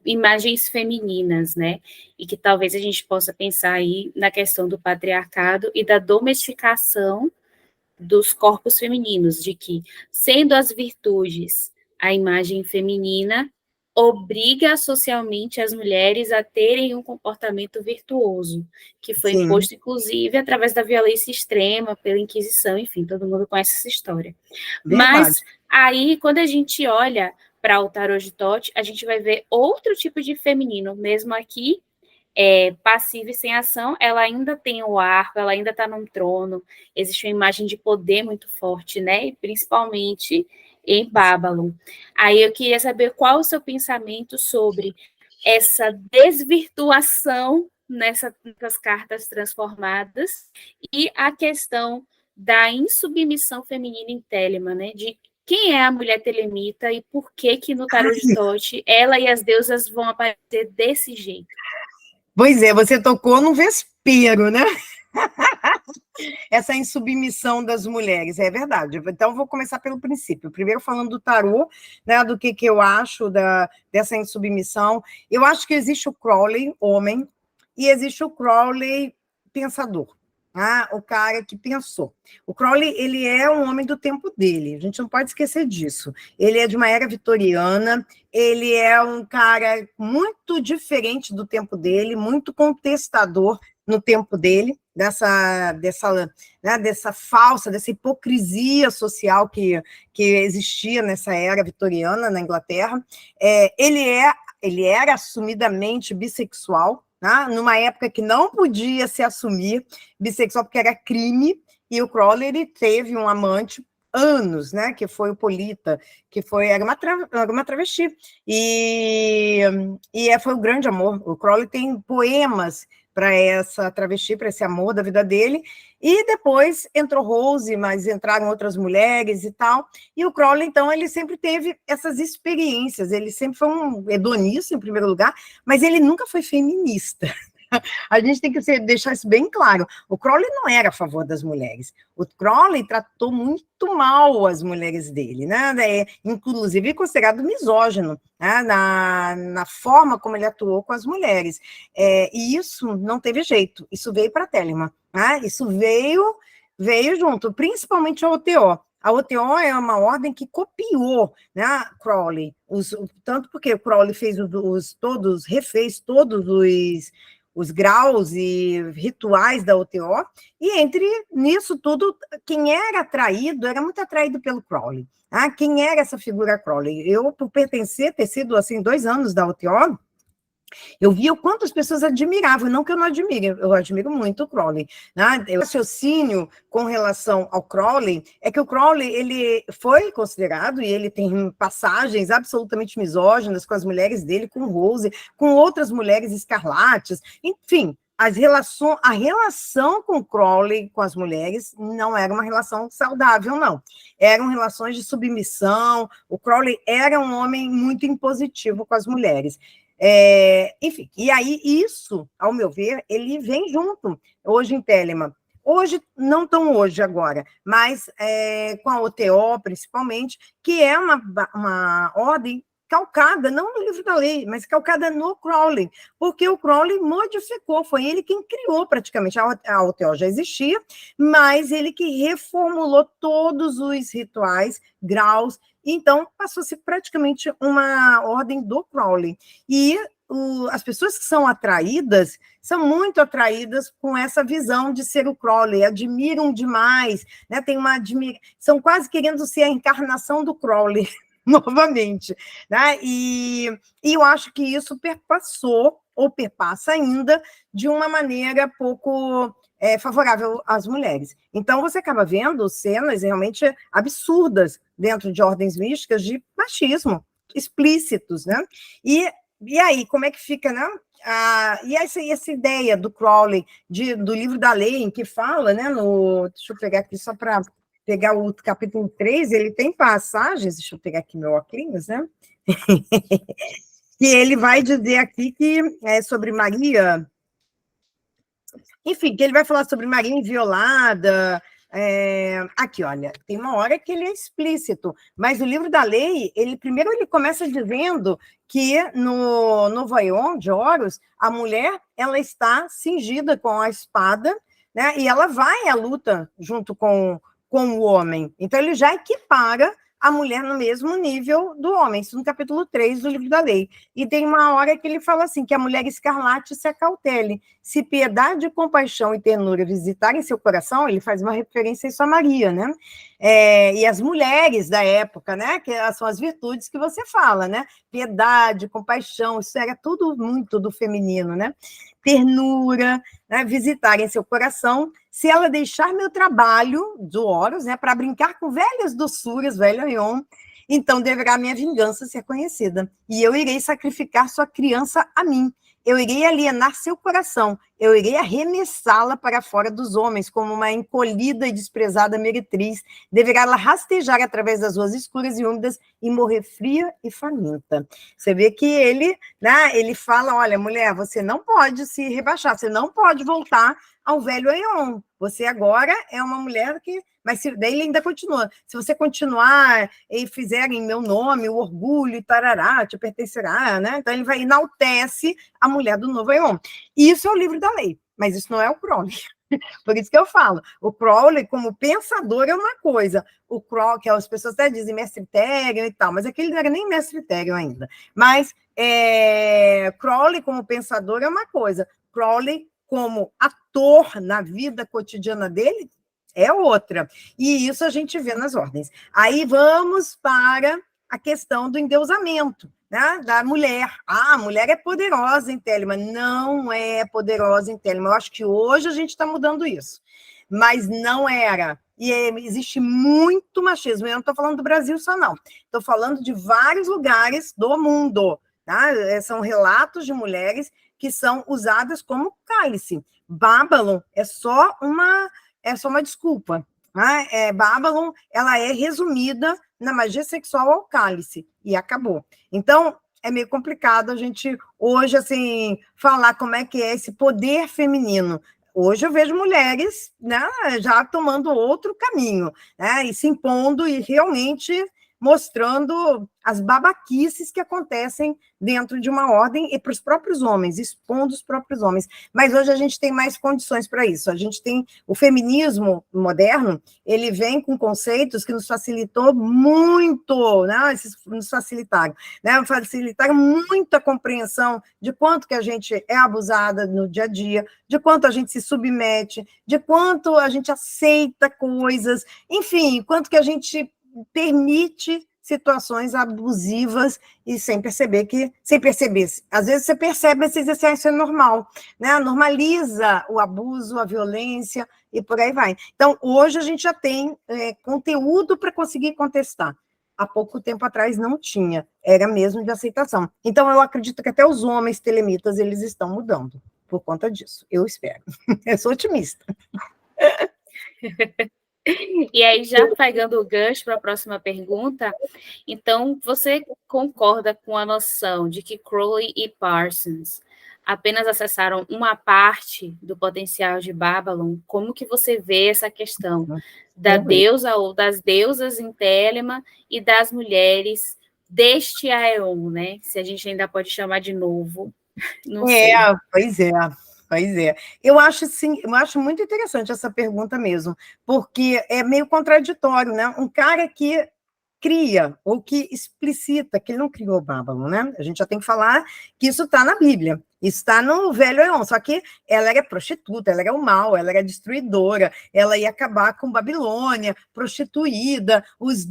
imagens femininas, né? E que talvez a gente possa pensar aí na questão do patriarcado e da domesticação dos corpos femininos, de que, sendo as virtudes a imagem feminina, obriga socialmente as mulheres a terem um comportamento virtuoso, que foi imposto, inclusive, através da violência extrema, pela Inquisição, enfim, todo mundo conhece essa história. Verdade. Mas aí, quando a gente olha para o tarô de Thoth, a gente vai ver outro tipo de feminino, mesmo aqui, passiva e sem ação, ela ainda tem o arco, ela ainda está num trono, existe uma imagem de poder muito forte, né? E principalmente em Babylon. Aí eu queria saber qual o seu pensamento sobre essa desvirtuação nessas cartas transformadas e a questão da insubmissão feminina em Telemann, né? De quem é a mulher telemita e por que no tarô de Thoth ela e as deusas vão aparecer desse jeito. Pois é, você tocou no vespeiro, né? Essa insubmissão das mulheres, é verdade. Então, vou começar pelo princípio. Primeiro, falando do tarô, né, do que eu acho dessa insubmissão. Eu acho que existe o Crowley, homem, e existe o Crowley, pensador. O cara que pensou. O Crowley, ele é um homem do tempo dele, a gente não pode esquecer disso. Ele é de uma era vitoriana, ele é um cara muito diferente do tempo dele, muito contestador no tempo dele, dessa hipocrisia social que existia nessa era vitoriana na Inglaterra. Ele era assumidamente bissexual, numa época que não podia se assumir bissexual porque era crime, e o Crowley ele teve um amante anos, né, que foi o Polita, era uma travesti, e foi o grande amor. O Crowley tem poemas para essa travesti, para esse amor da vida dele, e depois entrou Rose, mas entraram outras mulheres e tal, e o Crowley, então, ele sempre teve essas experiências, ele sempre foi um hedonista, em primeiro lugar, mas ele nunca foi feminista. A gente tem que deixar isso bem claro. O Crowley não era a favor das mulheres. O Crowley tratou muito mal as mulheres dele, né? Inclusive considerado misógino, né? na forma como ele atuou com as mulheres. E isso não teve jeito. Isso veio para Telemann. Né? Isso veio junto, principalmente a OTO. A OTO é uma ordem que copiou, né, Crowley, tanto porque o Crowley refez todos os graus e rituais da OTO, e nisso tudo, quem era atraído, era muito atraído pelo Crowley. Quem era essa figura Crowley? Eu, por ter sido, assim, 2 anos da OTO, eu via o quanto as pessoas admiravam, não que eu não admire, eu admiro muito o Crowley. Né? O raciocínio com relação ao Crowley é que o Crowley ele foi considerado, e ele tem passagens absolutamente misóginas com as mulheres dele, com Rose, com outras mulheres escarlates, enfim, a relação com o Crowley com as mulheres não era uma relação saudável, não. Eram relações de submissão, o Crowley era um homem muito impositivo com as mulheres. Enfim, e aí isso, ao meu ver, ele vem junto, hoje em Telemann. Hoje, não tão hoje agora, mas com a OTO, principalmente, que é uma ordem calcada, não no livro da lei, mas calcada no Crowley, porque o Crowley modificou, foi ele quem criou praticamente, a OTO já existia, mas ele que reformulou todos os rituais, graus, então passou a ser praticamente uma ordem do Crowley. E as pessoas que são atraídas são muito atraídas com essa visão de ser o Crowley, admiram demais, né? São quase querendo ser a encarnação do Crowley, novamente, né? E eu acho que isso perpassou, ou perpassa ainda, de uma maneira pouco favorável às mulheres. Então, você acaba vendo cenas realmente absurdas dentro de ordens místicas de machismo, explícitos, né? E aí, como é que fica, né? E essa ideia do Crowley, do livro da lei, em que fala, né? Deixa eu pegar aqui só para pegar o capítulo 3, ele tem passagens, deixa eu pegar aqui meu óculos, né? Que ele vai dizer aqui que é sobre Maria, enfim, que ele vai falar sobre Maria inviolada. Aqui, olha, tem uma hora que ele é explícito, mas o livro da lei, primeiro ele começa dizendo que no Vaion de Horus, a mulher ela está cingida com a espada, né, e ela vai à luta junto com o homem. Então, ele já equipara a mulher no mesmo nível do homem, isso no capítulo 3 do livro da lei. E tem uma hora que ele fala assim, que a mulher escarlate se acautele. Se piedade, compaixão e ternura visitarem seu coração, ele faz uma referência a isso a Maria, né? E as mulheres da época, né? Que são as virtudes que você fala, né? Piedade, compaixão, isso era tudo muito do feminino, né? Ternura, né? Visitarem seu coração. Se ela deixar meu trabalho do Horus, né, para brincar com velhas doçuras, velho Aion, então deverá minha vingança ser conhecida. E eu irei sacrificar sua criança a mim. Eu irei alienar seu coração. Eu irei arremessá-la para fora dos homens, como uma encolhida e desprezada meretriz. Deverá ela rastejar através das ruas escuras e úmidas e morrer fria e faminta. Você vê que ele, né, ele fala, olha, mulher, você não pode se rebaixar, você não pode voltar ao velho Aion. Você agora é uma mulher que... Mas daí ele ainda continua. Se você continuar e fizer em meu nome o orgulho e tarará, te pertencerá, né? Então ele vai enaltece a mulher do novo Aion. Isso é o livro da lei, mas isso não é o Crowley. Por isso que eu falo, o Crowley como pensador é uma coisa, o Crowley, que as pessoas até dizem mestre Therion e tal, mas aquele não era nem mestre Therion ainda. Mas Crowley como pensador é uma coisa, Crowley como ator na vida cotidiana dele é outra. E isso a gente vê nas ordens. Aí vamos para a questão do endeusamento, né, da mulher. A mulher é poderosa em Telemann. Não é poderosa em Telemann. Eu acho que hoje a gente está mudando isso. Mas não era. E existe muito machismo. Eu não estou falando do Brasil só, não. Estou falando de vários lugares do mundo. Tá? São relatos de mulheres que são usadas como cálice. Babylon é só uma desculpa. Né? Babylon, ela é resumida na magia sexual ao cálice, e acabou. Então, é meio complicado a gente, hoje, assim, falar como é que é esse poder feminino. Hoje eu vejo mulheres, né, já tomando outro caminho, né, e se impondo e realmente mostrando as babaquices que acontecem dentro de uma ordem e para os próprios homens, expondo os próprios homens. Mas hoje a gente tem mais condições para isso. A gente tem o feminismo moderno, ele vem com conceitos que nos facilitou muito, né? Nos facilitaram muito a compreensão de quanto que a gente é abusada no dia a dia, de quanto a gente se submete, de quanto a gente aceita coisas, enfim, quanto que a gente permite situações abusivas e sem perceber. Às vezes você percebe, mas você diz assim, isso é normal, né? Normaliza o abuso, a violência e por aí vai. Então, hoje a gente já tem conteúdo para conseguir contestar. Há pouco tempo atrás não tinha, era mesmo de aceitação. Então, eu acredito que até os homens telemitas, eles estão mudando por conta disso, eu espero. Eu sou otimista. E aí, já pegando o gancho para a próxima pergunta, então, você concorda com a noção de que Crowley e Parsons apenas acessaram uma parte do potencial de Babylon? Como que você vê essa questão da deusa ou das deusas em Telemann e das mulheres deste Aeon, né? Se a gente ainda pode chamar de novo, não sei. Pois é. Eu acho muito interessante essa pergunta mesmo, porque é meio contraditório, né? Um cara que cria, ou que explicita, que ele não criou Babylon, né? A gente já tem que falar que isso está na Bíblia, isso está no Velho Éon, só que ela era prostituta, ela era o mal, ela era destruidora, ela ia acabar com Babilônia, prostituída, os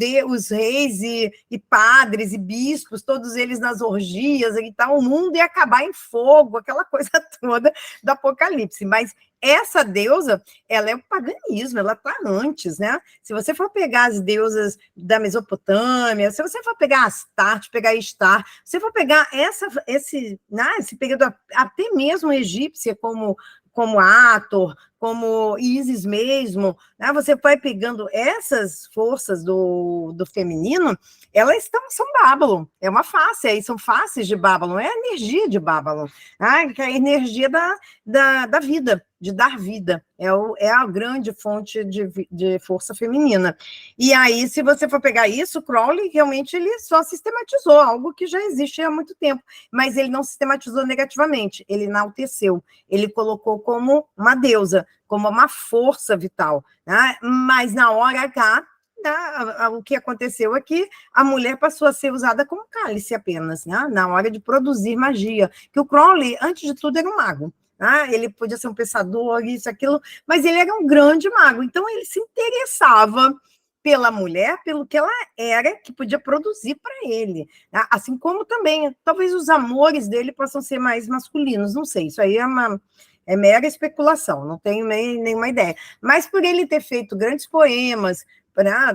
reis e padres e bispos, todos eles nas orgias e tal, o mundo ia acabar em fogo, aquela coisa toda do Apocalipse, mas essa deusa, ela é o paganismo, ela está antes, né? Se você for pegar as deusas da Mesopotâmia, se você for pegar Astarte, pegar Istar, se você for pegar esse período até mesmo egípcia, como Hathor, como Ísis mesmo, né? Você vai pegando essas forças do feminino, elas são Babylon, é uma face, aí são faces de Babylon, é a energia de Babylon, né? Que é a energia da vida, de dar vida, é a grande fonte de força feminina. E aí, se você for pegar isso, Crowley realmente ele só sistematizou algo que já existe há muito tempo, mas ele não sistematizou negativamente, ele enalteceu, ele colocou como uma deusa, como uma força vital, né? Mas na hora H, né, o que aconteceu é que a mulher passou a ser usada como cálice apenas, né? Na hora de produzir magia, que o Crowley, antes de tudo, era um mago. Ele podia ser um pensador, isso, aquilo, mas ele era um grande mago, então ele se interessava pela mulher, pelo que ela era, que podia produzir para ele, né? Assim como também, talvez os amores dele possam ser mais masculinos, não sei, isso aí é mera especulação, não tenho nenhuma ideia, mas por ele ter feito grandes poemas,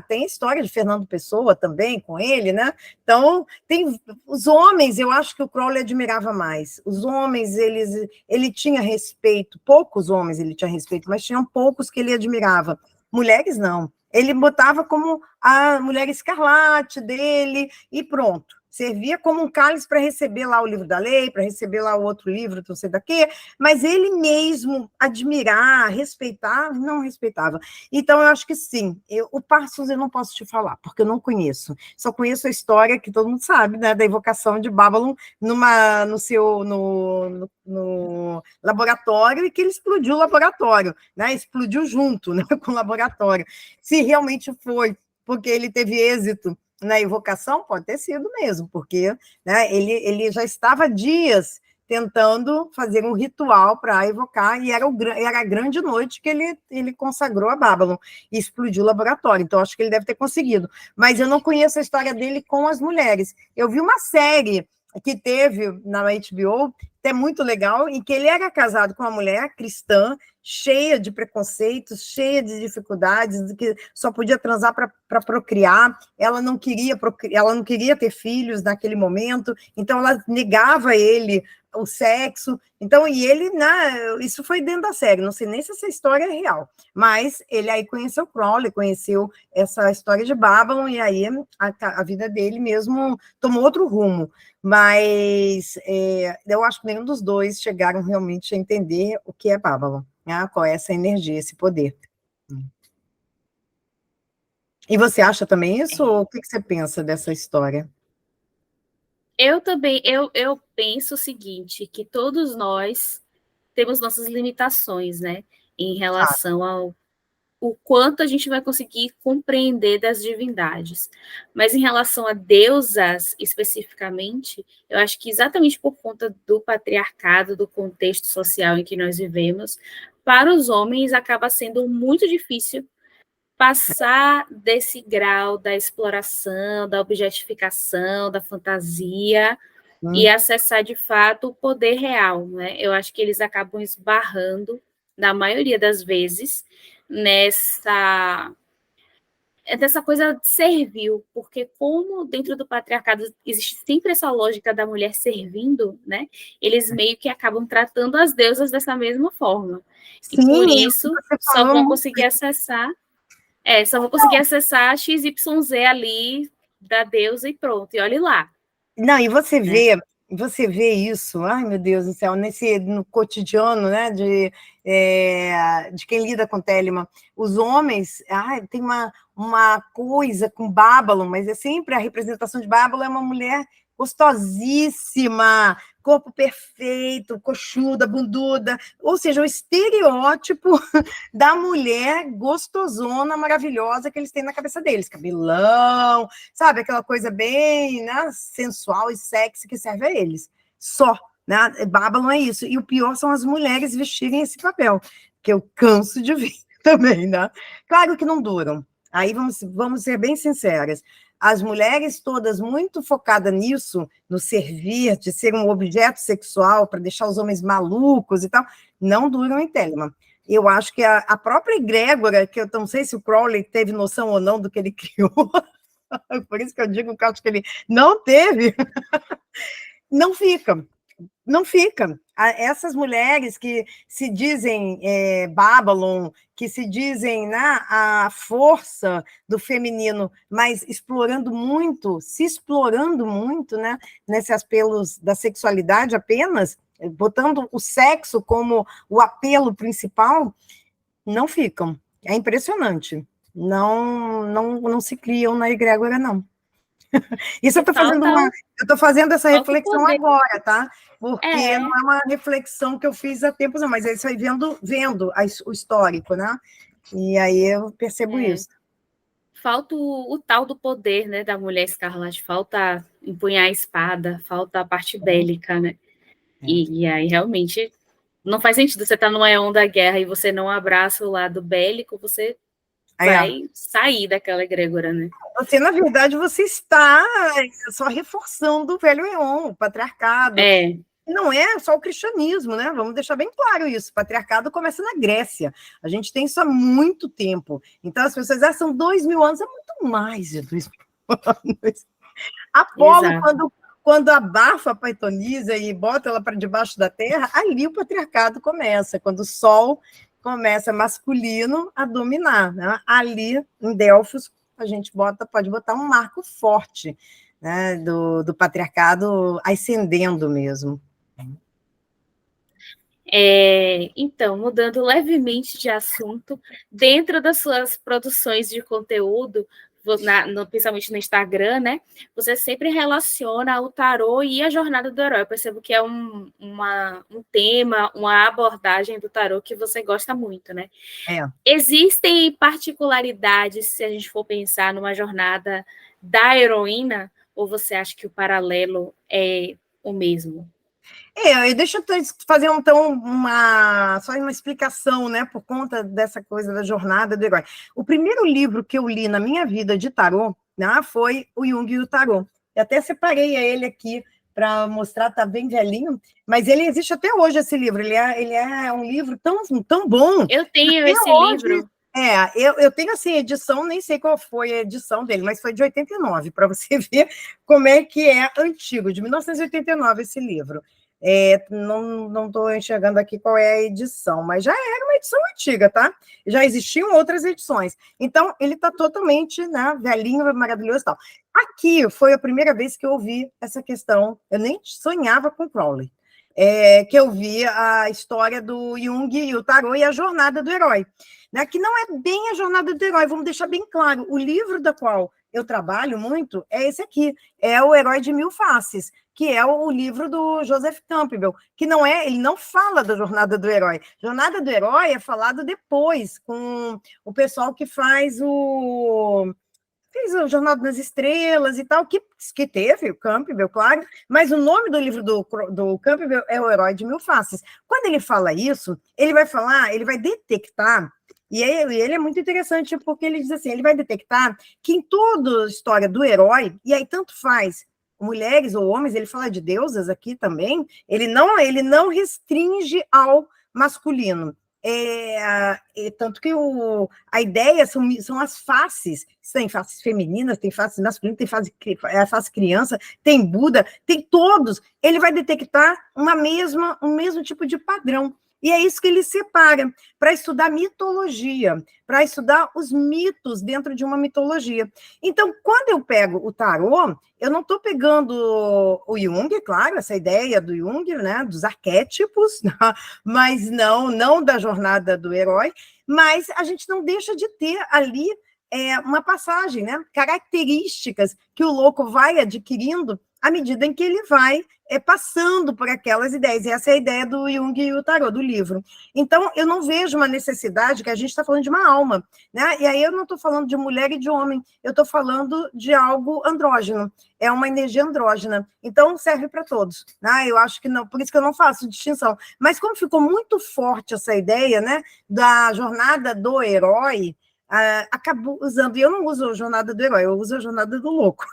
tem a história de Fernando Pessoa também com ele, né? Então, tem os homens, eu acho que o Crowley admirava mais. Os homens, ele tinha respeito, poucos homens ele tinha respeito, mas tinham poucos que ele admirava. Mulheres, não. Ele botava como a mulher escarlate dele e pronto. Servia como um cálice para receber lá o livro da lei, para receber lá o outro livro, não sei da quê, mas ele mesmo admirar, respeitar, não respeitava. Então, eu acho que sim. O Parsons eu não posso te falar, porque eu não conheço. Só conheço a história que todo mundo sabe, né, da evocação de Babylon no laboratório, e que ele explodiu o laboratório, né? Explodiu junto, né, com o laboratório. Se realmente foi porque ele teve êxito na evocação, pode ter sido mesmo, porque, né, ele já estava dias tentando fazer um ritual para evocar, e era a grande noite que ele consagrou a Babylon, e explodiu o laboratório, então acho que ele deve ter conseguido. Mas eu não conheço a história dele com as mulheres. Eu vi uma série que teve na HBO, até muito legal, em que ele era casado com uma mulher cristã, cheia de preconceitos, cheia de dificuldades, de que só podia transar para procriar, ela não queria ter filhos naquele momento, então ela negava a ele o sexo, então, e ele, isso foi dentro da série, não sei nem se essa história é real, mas ele aí conheceu Crowley, conheceu essa história de Babylon, e aí a vida dele mesmo tomou outro rumo, mas eu acho que nenhum dos dois chegaram realmente a entender o que é Babylon, né? Qual é essa energia, esse poder. E você acha também isso, ou o que você pensa dessa história? Eu também, eu penso o seguinte, que todos nós temos nossas limitações, né, em relação ao o quanto a gente vai conseguir compreender das divindades. Mas em relação a deusas, especificamente, eu acho que exatamente por conta do patriarcado, do contexto social em que nós vivemos, para os homens acaba sendo muito difícil passar desse grau da exploração, da objetificação, da fantasia, e acessar de fato o poder real, né? Eu acho que eles acabam esbarrando, na maioria das vezes, dessa coisa servil, porque como dentro do patriarcado existe sempre essa lógica da mulher servindo, né? Eles meio que acabam tratando as deusas dessa mesma forma. Sim, E por isso só vão conseguir acessar XYZ ali da deusa e pronto, e olhe lá. Não, e Né? você vê isso, ai meu Deus do céu, no cotidiano, né, de quem lida com Telemann. Os homens, tem uma coisa com Babylon, mas é sempre a representação de Babylon é uma mulher gostosíssima, corpo perfeito, coxuda, bunduda, ou seja, o estereótipo da mulher gostosona, maravilhosa que eles têm na cabeça deles, cabelão, sabe, aquela coisa bem, né, sensual e sexy que serve a eles, só, né, Babylon é isso, e o pior são as mulheres vestirem esse papel, que eu canso de ver também, né, claro que não duram, aí vamos ser bem sinceras, as mulheres todas muito focadas nisso, no servir, de ser um objeto sexual para deixar os homens malucos e tal, não duram em Telemann. Eu acho que a própria egrégora, que eu não sei se o Crowley teve noção ou não do que ele criou, por isso que eu digo que eu acho que ele não teve, não fica. Não fica. Essas mulheres que se dizem Babylon, que se dizem, né, a força do feminino, mas se explorando muito, né, nesses apelos da sexualidade apenas, botando o sexo como o apelo principal, não ficam. É impressionante. Não se criam na egrégora, não. Isso eu estou fazendo essa reflexão agora, tá? Porque não é uma reflexão que eu fiz há tempos, não, mas é isso aí vendo o histórico, né? E aí eu percebo isso. Falta o tal do poder, né, da mulher escarlate, falta empunhar a espada, falta a parte bélica, né? E aí realmente não faz sentido você estar numa onda da guerra e você não abraça o lado bélico, você vai sair daquela egrégora, né? Você, na verdade, você está só reforçando o velho éon, o patriarcado. Não é só o cristianismo, né? Vamos deixar bem claro isso. O patriarcado começa na Grécia. A gente tem isso há muito tempo. Então, as pessoas são 2000 anos, é muito mais de 2000 anos. Apolo, quando abafa a Paitonisa e bota ela para debaixo da terra, ali o patriarcado começa, quando o sol começa masculino a dominar, né? Ali, em Delfos, a gente pode botar um marco forte, né, do patriarcado ascendendo mesmo. Então, mudando levemente de assunto, dentro das suas produções de conteúdo, principalmente no Instagram, né? Você sempre relaciona o tarô e a jornada do herói. Eu percebo que é um tema, uma abordagem do tarô que você gosta muito, né? Existem particularidades, se a gente for pensar numa jornada da heroína, ou você acha que o paralelo é o mesmo? Deixa eu fazer, então, só uma explicação, né, por conta dessa coisa da jornada do herói. O primeiro livro que eu li na minha vida de tarô, né, foi o Jung e o Tarô. Eu até separei ele aqui para mostrar, tá bem velhinho, mas ele existe até hoje, esse livro. Ele é um livro tão bom. Eu tenho esse livro. Eu tenho, assim, edição, nem sei qual foi a edição dele, mas foi de 89, para você ver como é que é antigo, de 1989 esse livro. Não estou enxergando aqui qual é a edição, mas já era uma edição antiga, tá? Já existiam outras edições. Então, ele está totalmente, né, velhinho, maravilhoso e tal. Aqui foi a primeira vez que eu ouvi essa questão, eu nem sonhava com Crowley, que eu vi a história do Jung e o tarô e a jornada do herói, né, que não é bem a jornada do herói, vamos deixar bem claro, o livro da qual eu trabalho muito é esse aqui, é O Herói de Mil Faces, que é o livro do Joseph Campbell, que ele não fala da jornada do herói. Jornada do herói é falado depois, com o pessoal que fez o Jornada nas Estrelas e tal, que teve o Campbell, claro, mas o nome do livro do Campbell é O Herói de Mil Faces. Quando ele fala isso, ele vai detectar, e ele é muito interessante, porque ele diz assim, ele vai detectar que em toda a história do herói, e aí tanto faz mulheres ou homens, ele fala de deusas aqui também, ele não restringe ao masculino. Tanto que a ideia são as faces, tem faces femininas, tem face masculina, tem face criança, tem Buda, tem todos. Ele vai detectar um mesmo tipo de padrão. E é isso que ele separa, para estudar mitologia, para estudar os mitos dentro de uma mitologia. Então, quando eu pego o tarô, eu não estou pegando o Jung, claro, essa ideia do Jung, né, dos arquétipos, mas não da jornada do herói, mas a gente não deixa de ter ali uma passagem, né, características que o louco vai adquirindo à medida em que ele vai passando por aquelas ideias. E essa é a ideia do Jung e o tarô, do livro. Então, eu não vejo uma necessidade, que a gente está falando de uma alma, né? E aí eu não estou falando de mulher e de homem, eu estou falando de algo andrógeno, é uma energia andrógena. Então, serve para todos. Né? Eu acho que não, por isso que eu não faço distinção. Mas como ficou muito forte essa ideia, né, da jornada do herói, acabou usando, e eu não uso a jornada do herói, eu uso a jornada do louco.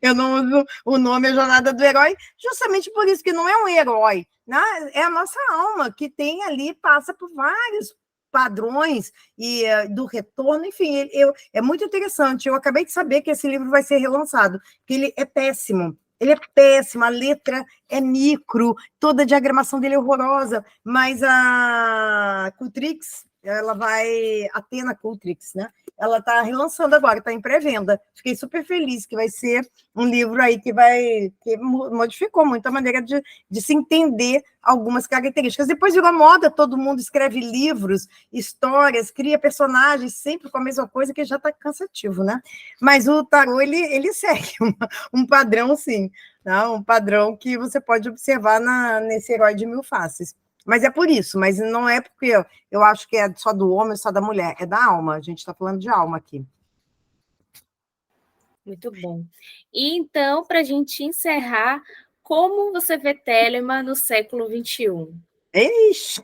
Eu não uso o nome A Jornada do Herói, justamente por isso que não é um herói, né? É a nossa alma que tem ali, passa por vários padrões e do retorno, enfim, é muito interessante. Eu acabei de saber que esse livro vai ser relançado, que ele é péssimo. Ele é péssimo, a letra é micro, toda a diagramação dele é horrorosa, mas a Cultrix, a Atena Cultrix, né? Ela está relançando agora, está em pré-venda. Fiquei super feliz que vai ser um livro aí que modificou muito a maneira de se entender algumas características. Depois virou moda, todo mundo escreve livros, histórias, cria personagens, sempre com a mesma coisa, que já está cansativo, né? Mas o tarô, ele segue um padrão, sim, né? Um padrão que você pode observar nesse Herói de Mil Faces. Mas é por isso, mas não é porque eu acho que é só do homem, só da mulher, é da alma, a gente está falando de alma aqui. Muito bom. E então, para a gente encerrar, como você vê Telema no século XXI? Ixi!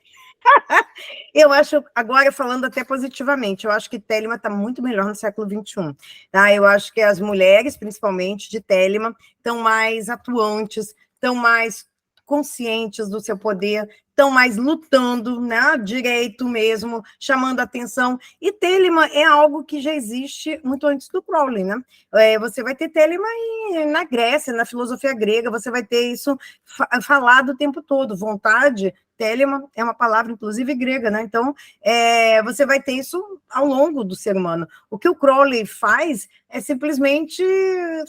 Eu acho, agora falando até positivamente, eu acho que Telema está muito melhor no século XXI. Tá? Eu acho que as mulheres, principalmente de Telema, estão mais atuantes, estão mais conscientes do seu poder, estão mais lutando, né, direito mesmo, chamando atenção. E Telema é algo que já existe muito antes do Crowley, né? Você vai ter Telema na Grécia, na filosofia grega, você vai ter isso falado o tempo todo, vontade. Telema é uma palavra, inclusive, grega, né? Então, você vai ter isso ao longo do ser humano. O que o Crowley faz é simplesmente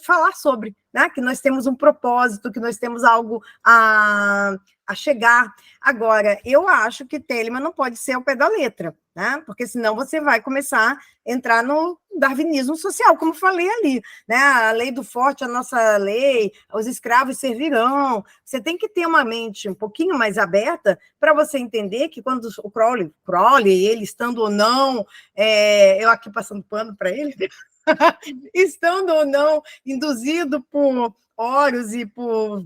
falar sobre, né? Que nós temos um propósito, que nós temos algo a chegar. Agora, eu acho que Telema não pode ser ao pé da letra, né? Porque senão você vai começar a entrar no darwinismo social, como falei ali, né? A lei do forte, a nossa lei, os escravos servirão. Você tem que ter uma mente um pouquinho mais aberta para você entender que quando o Crowley, ele estando ou não, eu aqui passando pano para ele, estando ou não induzido por Horus e por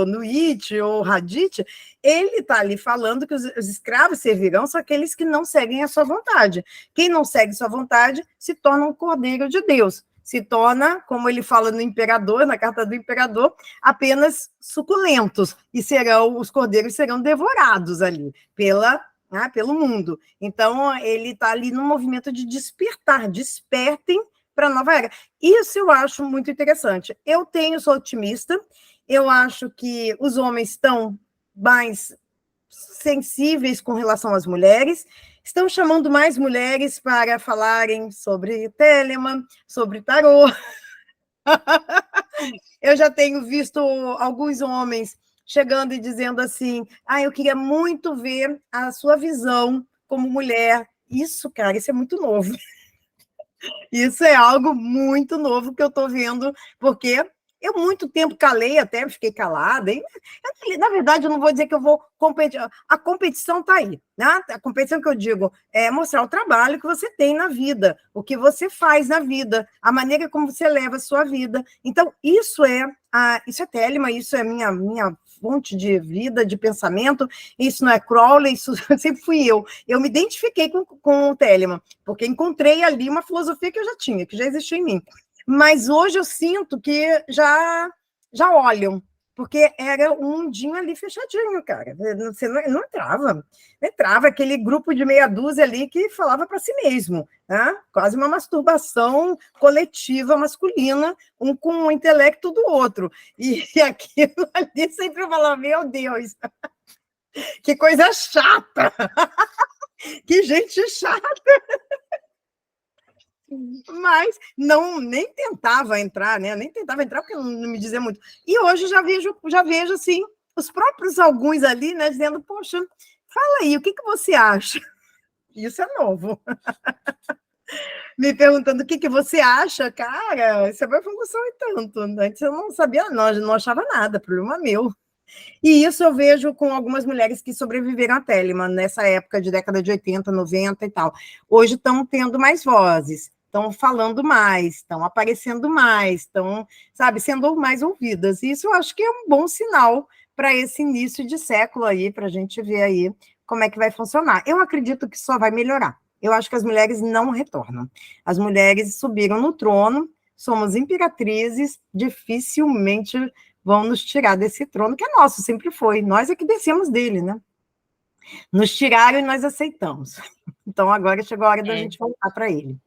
Nuit ou Hadith, ele está ali falando que os escravos servirão são aqueles que não seguem a sua vontade. Quem não segue sua vontade se torna um cordeiro de Deus, se torna, como ele fala no Imperador, na carta do Imperador, apenas suculentos, e os cordeiros serão devorados ali pelo mundo. Então, ele está ali no movimento de despertar, despertem para a nova era. Isso eu acho muito interessante. Sou otimista, eu acho que os homens estão mais sensíveis com relação às mulheres, estão chamando mais mulheres para falarem sobre Telema, sobre tarô. Eu já tenho visto alguns homens chegando e dizendo assim, eu queria muito ver a sua visão como mulher. Isso, cara, isso é muito novo. Isso é algo muito novo que eu estou vendo, porque eu muito tempo calei até, fiquei calada. Na verdade, eu não vou dizer que eu vou competir. A competição está aí. Né? A competição que eu digo é mostrar o trabalho que você tem na vida, o que você faz na vida, a maneira como você leva a sua vida. Então, isso é Telema, isso é minha fonte de vida, de pensamento. Isso não é Crowley, isso sempre fui eu. Eu me identifiquei com o Telema, porque encontrei ali uma filosofia que eu já tinha, que já existia em mim. Mas hoje eu sinto que já olham, porque era um mundinho ali fechadinho, cara. Você não entrava aquele grupo de meia dúzia ali que falava para si mesmo, né? Quase uma masturbação coletiva masculina, um com o intelecto do outro. E aquilo ali sempre eu falava, meu Deus, que coisa chata, que gente chata. Mas nem tentava entrar, né? Nem tentava entrar porque não me dizia muito. E hoje já vejo assim, os próprios alguns ali, né, dizendo, poxa, fala aí, o que você acha? Isso é novo. Me perguntando o que, que você acha, cara, isso é evolução e tanto. Antes eu não sabia, não achava nada, problema meu. E isso eu vejo com algumas mulheres que sobreviveram à Telemann, nessa época de década de 80, 90 e tal. Hoje estão tendo mais vozes, estão falando mais, estão aparecendo mais, estão, sabe, sendo mais ouvidas. E isso eu acho que é um bom sinal para esse início de século aí, para a gente ver aí como é que vai funcionar. Eu acredito que só vai melhorar. Eu acho que as mulheres não retornam. As mulheres subiram no trono, somos imperatrizes, dificilmente vão nos tirar desse trono, que é nosso, sempre foi. Nós é que descemos dele, né? Nos tiraram e nós aceitamos. Então, agora chegou a hora da gente voltar para ele.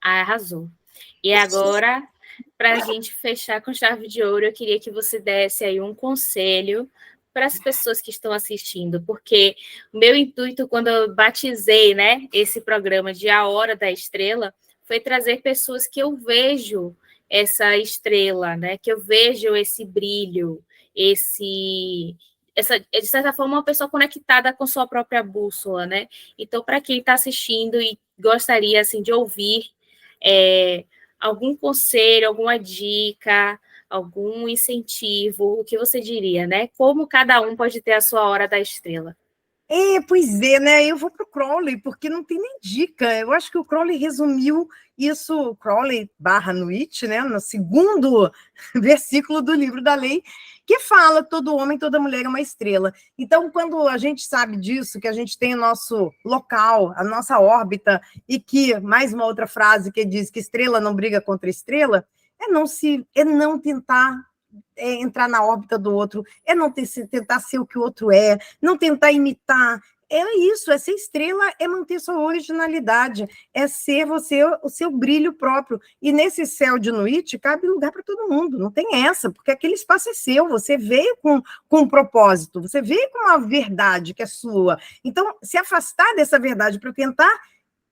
Arrasou. E agora, para a gente fechar com chave de ouro, eu queria que você desse aí um conselho para as pessoas que estão assistindo, porque o meu intuito, quando eu batizei, né, esse programa de A Hora da Estrela, foi trazer pessoas que eu vejo essa estrela, né, que eu vejo esse brilho, de certa forma, uma pessoa conectada com sua própria bússola, né? Então, para quem está assistindo e gostaria, assim, de ouvir algum conselho, alguma dica, algum incentivo, o que você diria, né? Como cada um pode ter a sua hora da estrela? Pois é, né? Eu vou para o Crowley, porque não tem nem dica. Eu acho que o Crowley resumiu isso, Crowley / Nuit, né? No segundo versículo do livro da lei, que fala todo homem, toda mulher é uma estrela. Então, quando a gente sabe disso, que a gente tem o nosso local, a nossa órbita, e que, mais uma outra frase que diz que estrela não briga contra estrela, é não tentar entrar na órbita do outro, é não tentar ser o que o outro é, não tentar imitar. É isso, é ser estrela, é manter sua originalidade, é ser você, o seu brilho próprio. E nesse céu de noite, cabe lugar para todo mundo, não tem essa, porque aquele espaço é seu, você veio com um propósito, você veio com uma verdade que é sua. Então, se afastar dessa verdade para tentar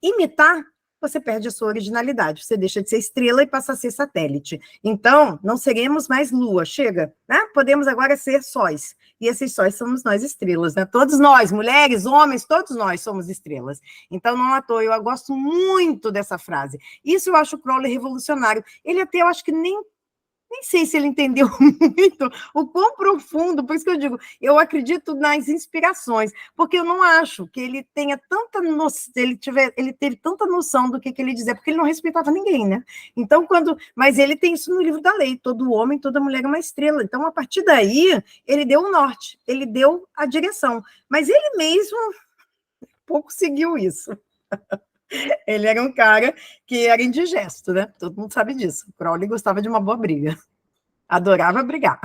imitar, você perde a sua originalidade, você deixa de ser estrela e passa a ser satélite. Então, não seremos mais lua, chega, né? Podemos agora ser sóis, e esses sóis somos nós estrelas, né? Todos nós, mulheres, homens, todos nós somos estrelas. Então, não à toa, eu gosto muito dessa frase. Isso eu acho o Crowley revolucionário. Ele até, eu acho que nem sei se ele entendeu muito o quão profundo, por isso que eu digo, eu acredito nas inspirações, porque eu não acho que ele tenha tanta noção, ele teve tanta noção do que ele dizia, porque ele não respeitava ninguém, né? Então, mas ele tem isso no livro da lei, todo homem, toda mulher é uma estrela. Então, a partir daí, ele deu o norte, ele deu a direção, mas ele mesmo pouco seguiu isso. Ele era um cara que era indigesto, né? Todo mundo sabe disso. O Crowley gostava de uma boa briga. Adorava brigar.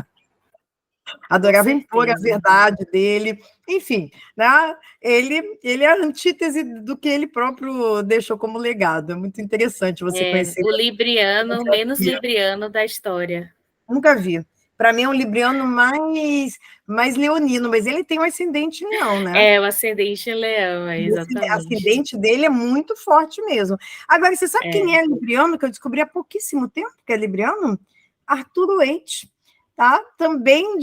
Adorava impor a verdade dele. Enfim, né? Ele é a antítese do que ele próprio deixou como legado. É muito interessante você conhecer. O libriano, menos libriano da história. Nunca vi. Para mim é um libriano mais leonino, mas ele tem um ascendente em leão, né? O ascendente em leão, exatamente. O ascendente dele é muito forte mesmo. Agora, você sabe quem é libriano, que eu descobri há pouquíssimo tempo que é libriano? Arturo Waite, tá? Também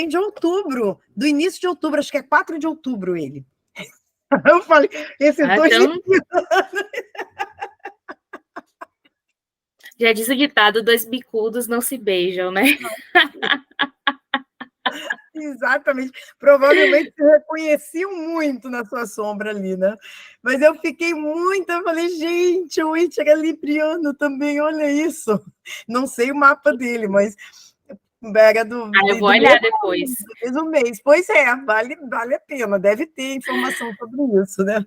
de outubro, do início de outubro, acho que é 4 de outubro ele. Eu falei, esses dois... Então... Já diz o ditado, 2 bicudos não se beijam, né? Exatamente. Provavelmente se reconheciam muito na sua sombra ali, né? Mas eu fiquei muito, eu falei, gente, o It era libriano também, olha isso. Não sei o mapa dele, mas era eu vou olhar depois. Um mês. Pois é, vale a pena, deve ter informação sobre isso, né?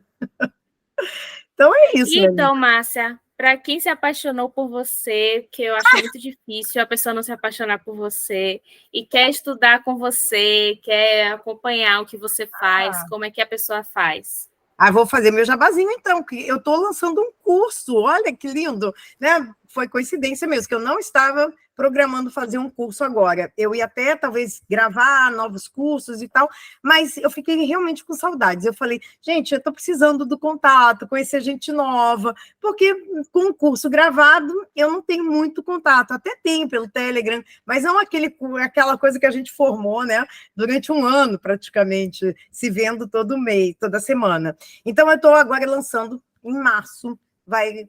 Então é isso. Então, Márcia, para quem se apaixonou por você, que eu acho muito difícil a pessoa não se apaixonar por você, e quer estudar com você, quer acompanhar o que você faz, como é que a pessoa faz? Vou fazer meu jabazinho, então, que eu estou lançando um curso, olha que lindo, né? Foi coincidência mesmo, que eu não estava programando fazer um curso agora. Eu ia até, talvez, gravar novos cursos e tal, mas eu fiquei realmente com saudades. Eu falei, gente, eu estou precisando do contato, conhecer gente nova, porque com o curso gravado, eu não tenho muito contato. Até tenho pelo Telegram, mas não aquela coisa que a gente formou, né? Durante um ano, praticamente, se vendo todo mês, toda semana. Então, eu estou agora lançando em março,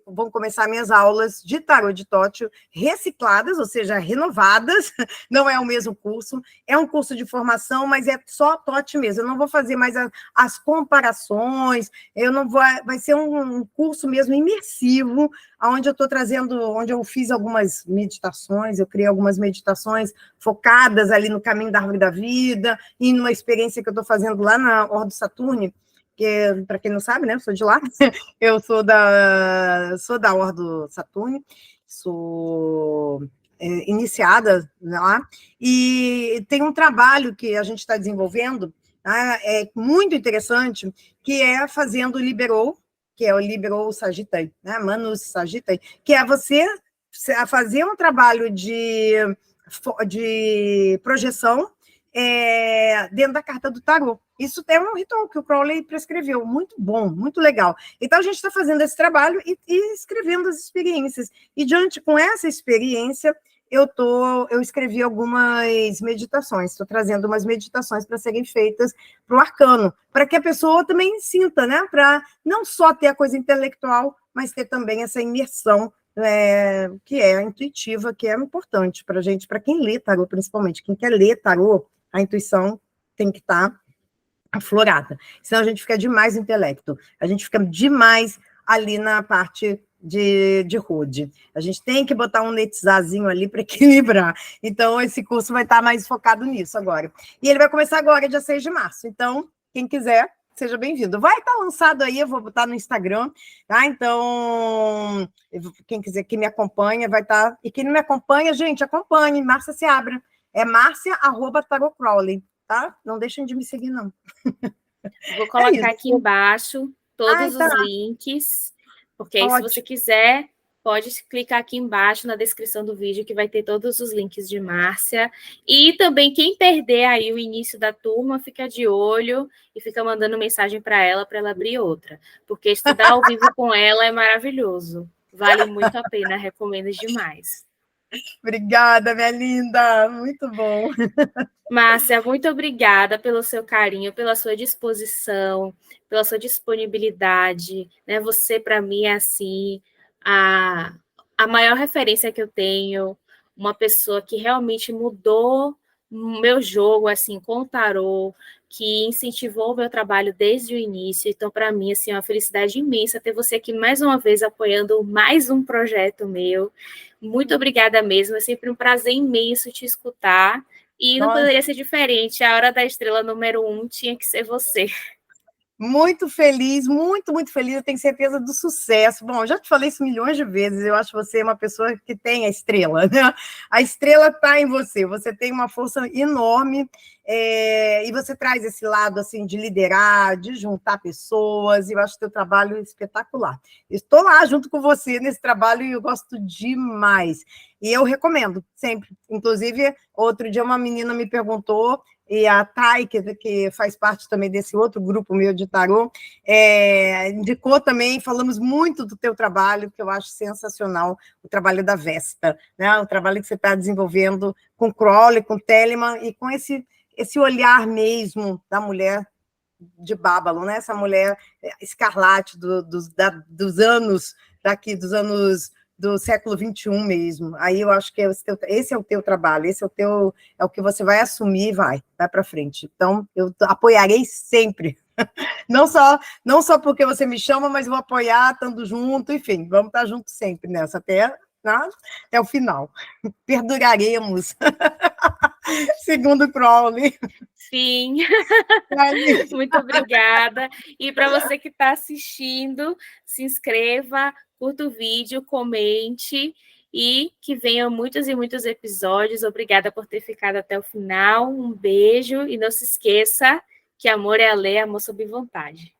vão começar minhas aulas de tarô de Tóquio recicladas, ou seja, renovadas, não é o mesmo curso, é um curso de formação, mas é só Tóquio mesmo, eu não vou fazer mais as comparações, eu não vou, vai ser um curso mesmo imersivo, onde eu estou trazendo, onde eu fiz algumas meditações, eu criei algumas meditações focadas ali no caminho da árvore da vida, e numa experiência que eu estou fazendo lá na Ordo Saturni, que, para quem não sabe, né, eu sou de lá, eu sou da Ordo Saturni, sou iniciada lá, e tem um trabalho que a gente está desenvolvendo, tá, é muito interessante, que é fazendo o Liberou, que é o Liberou Sagitai, né, Manus Sagitai, que é você fazer um trabalho de projeção dentro da carta do tarô. Isso é um ritual que o Crowley prescreveu, muito bom, muito legal. Então, a gente está fazendo esse trabalho e escrevendo as experiências. E, com essa experiência, eu escrevi algumas meditações, estou trazendo umas meditações para serem feitas para o arcano, para que a pessoa também sinta, né? Para não só ter a coisa intelectual, mas ter também essa imersão que é intuitiva, que é importante para a gente, para quem lê tarô, principalmente. Quem quer ler tarô, a intuição tem que estar aflorada. Senão a gente fica demais intelecto, a gente fica demais ali na parte de rude. A gente tem que botar um netzazinho ali para equilibrar. Então, esse curso vai estar mais focado nisso agora. E ele vai começar agora, dia 6 de março. Então, quem quiser, seja bem-vindo. Vai estar lançado aí, eu vou botar no Instagram, tá? Então, quem quiser, que me acompanha, vai estar... E quem não me acompanha, gente, acompanhe, Márcia Seabra. É Márcia@tarotcrawley, tá? Não deixem de me seguir, não. Vou colocar aqui embaixo todos tá. os links, porque aí, Ótimo. se você quiser, pode clicar aqui embaixo na descrição do vídeo, que vai ter todos os links de Márcia. E também, quem perder aí o início da turma, fica de olho e fica mandando mensagem para ela abrir outra. Porque estudar ao vivo com ela é maravilhoso. Vale muito a pena, recomendo demais. Obrigada, minha linda, muito bom. Márcia, muito obrigada pelo seu carinho, pela sua disposição, pela sua disponibilidade, né? Você, para mim, é, assim, a maior referência que eu tenho, uma pessoa que realmente mudou o meu jogo, assim, com o tarô, que incentivou o meu trabalho desde o início. Então, para mim, assim, é uma felicidade imensa ter você aqui mais uma vez apoiando mais um projeto meu. Muito obrigada mesmo, é sempre um prazer imenso te escutar. E não poderia ser diferente. A Hora da Estrela número 1 tinha que ser você. Muito feliz, muito, muito feliz, eu tenho certeza do sucesso. Bom, eu já te falei isso milhões de vezes, eu acho você uma pessoa que tem a estrela, né? A estrela está em você, você tem uma força enorme, e você traz esse lado, assim, de liderar, de juntar pessoas, e eu acho o teu trabalho espetacular. Estou lá junto com você nesse trabalho e eu gosto demais. E eu recomendo, sempre. Inclusive, outro dia uma menina me perguntou, e a Thay, que faz parte também desse outro grupo meu de tarô, indicou também, falamos muito do teu trabalho, que eu acho sensacional, o trabalho da Vesta, né? O trabalho que você está desenvolvendo com Crowley, com Telemann, e com esse olhar mesmo da mulher de Bábalo, né? Essa mulher escarlate dos anos, daqui, dos anos do século XXI mesmo. Aí eu acho que esse é o teu trabalho, esse é o que você vai assumir e vai para frente. Então, eu apoiarei sempre. Não só porque você me chama, mas vou apoiar, estando junto, enfim, vamos estar juntos sempre nessa, até o final. Perduraremos. Segundo Crowley. Sim. Muito obrigada. E para você que está assistindo, se inscreva, curta o vídeo, comente e que venham muitos e muitos episódios. Obrigada por ter ficado até o final. Um beijo e não se esqueça que amor é a lei, amor sob vontade.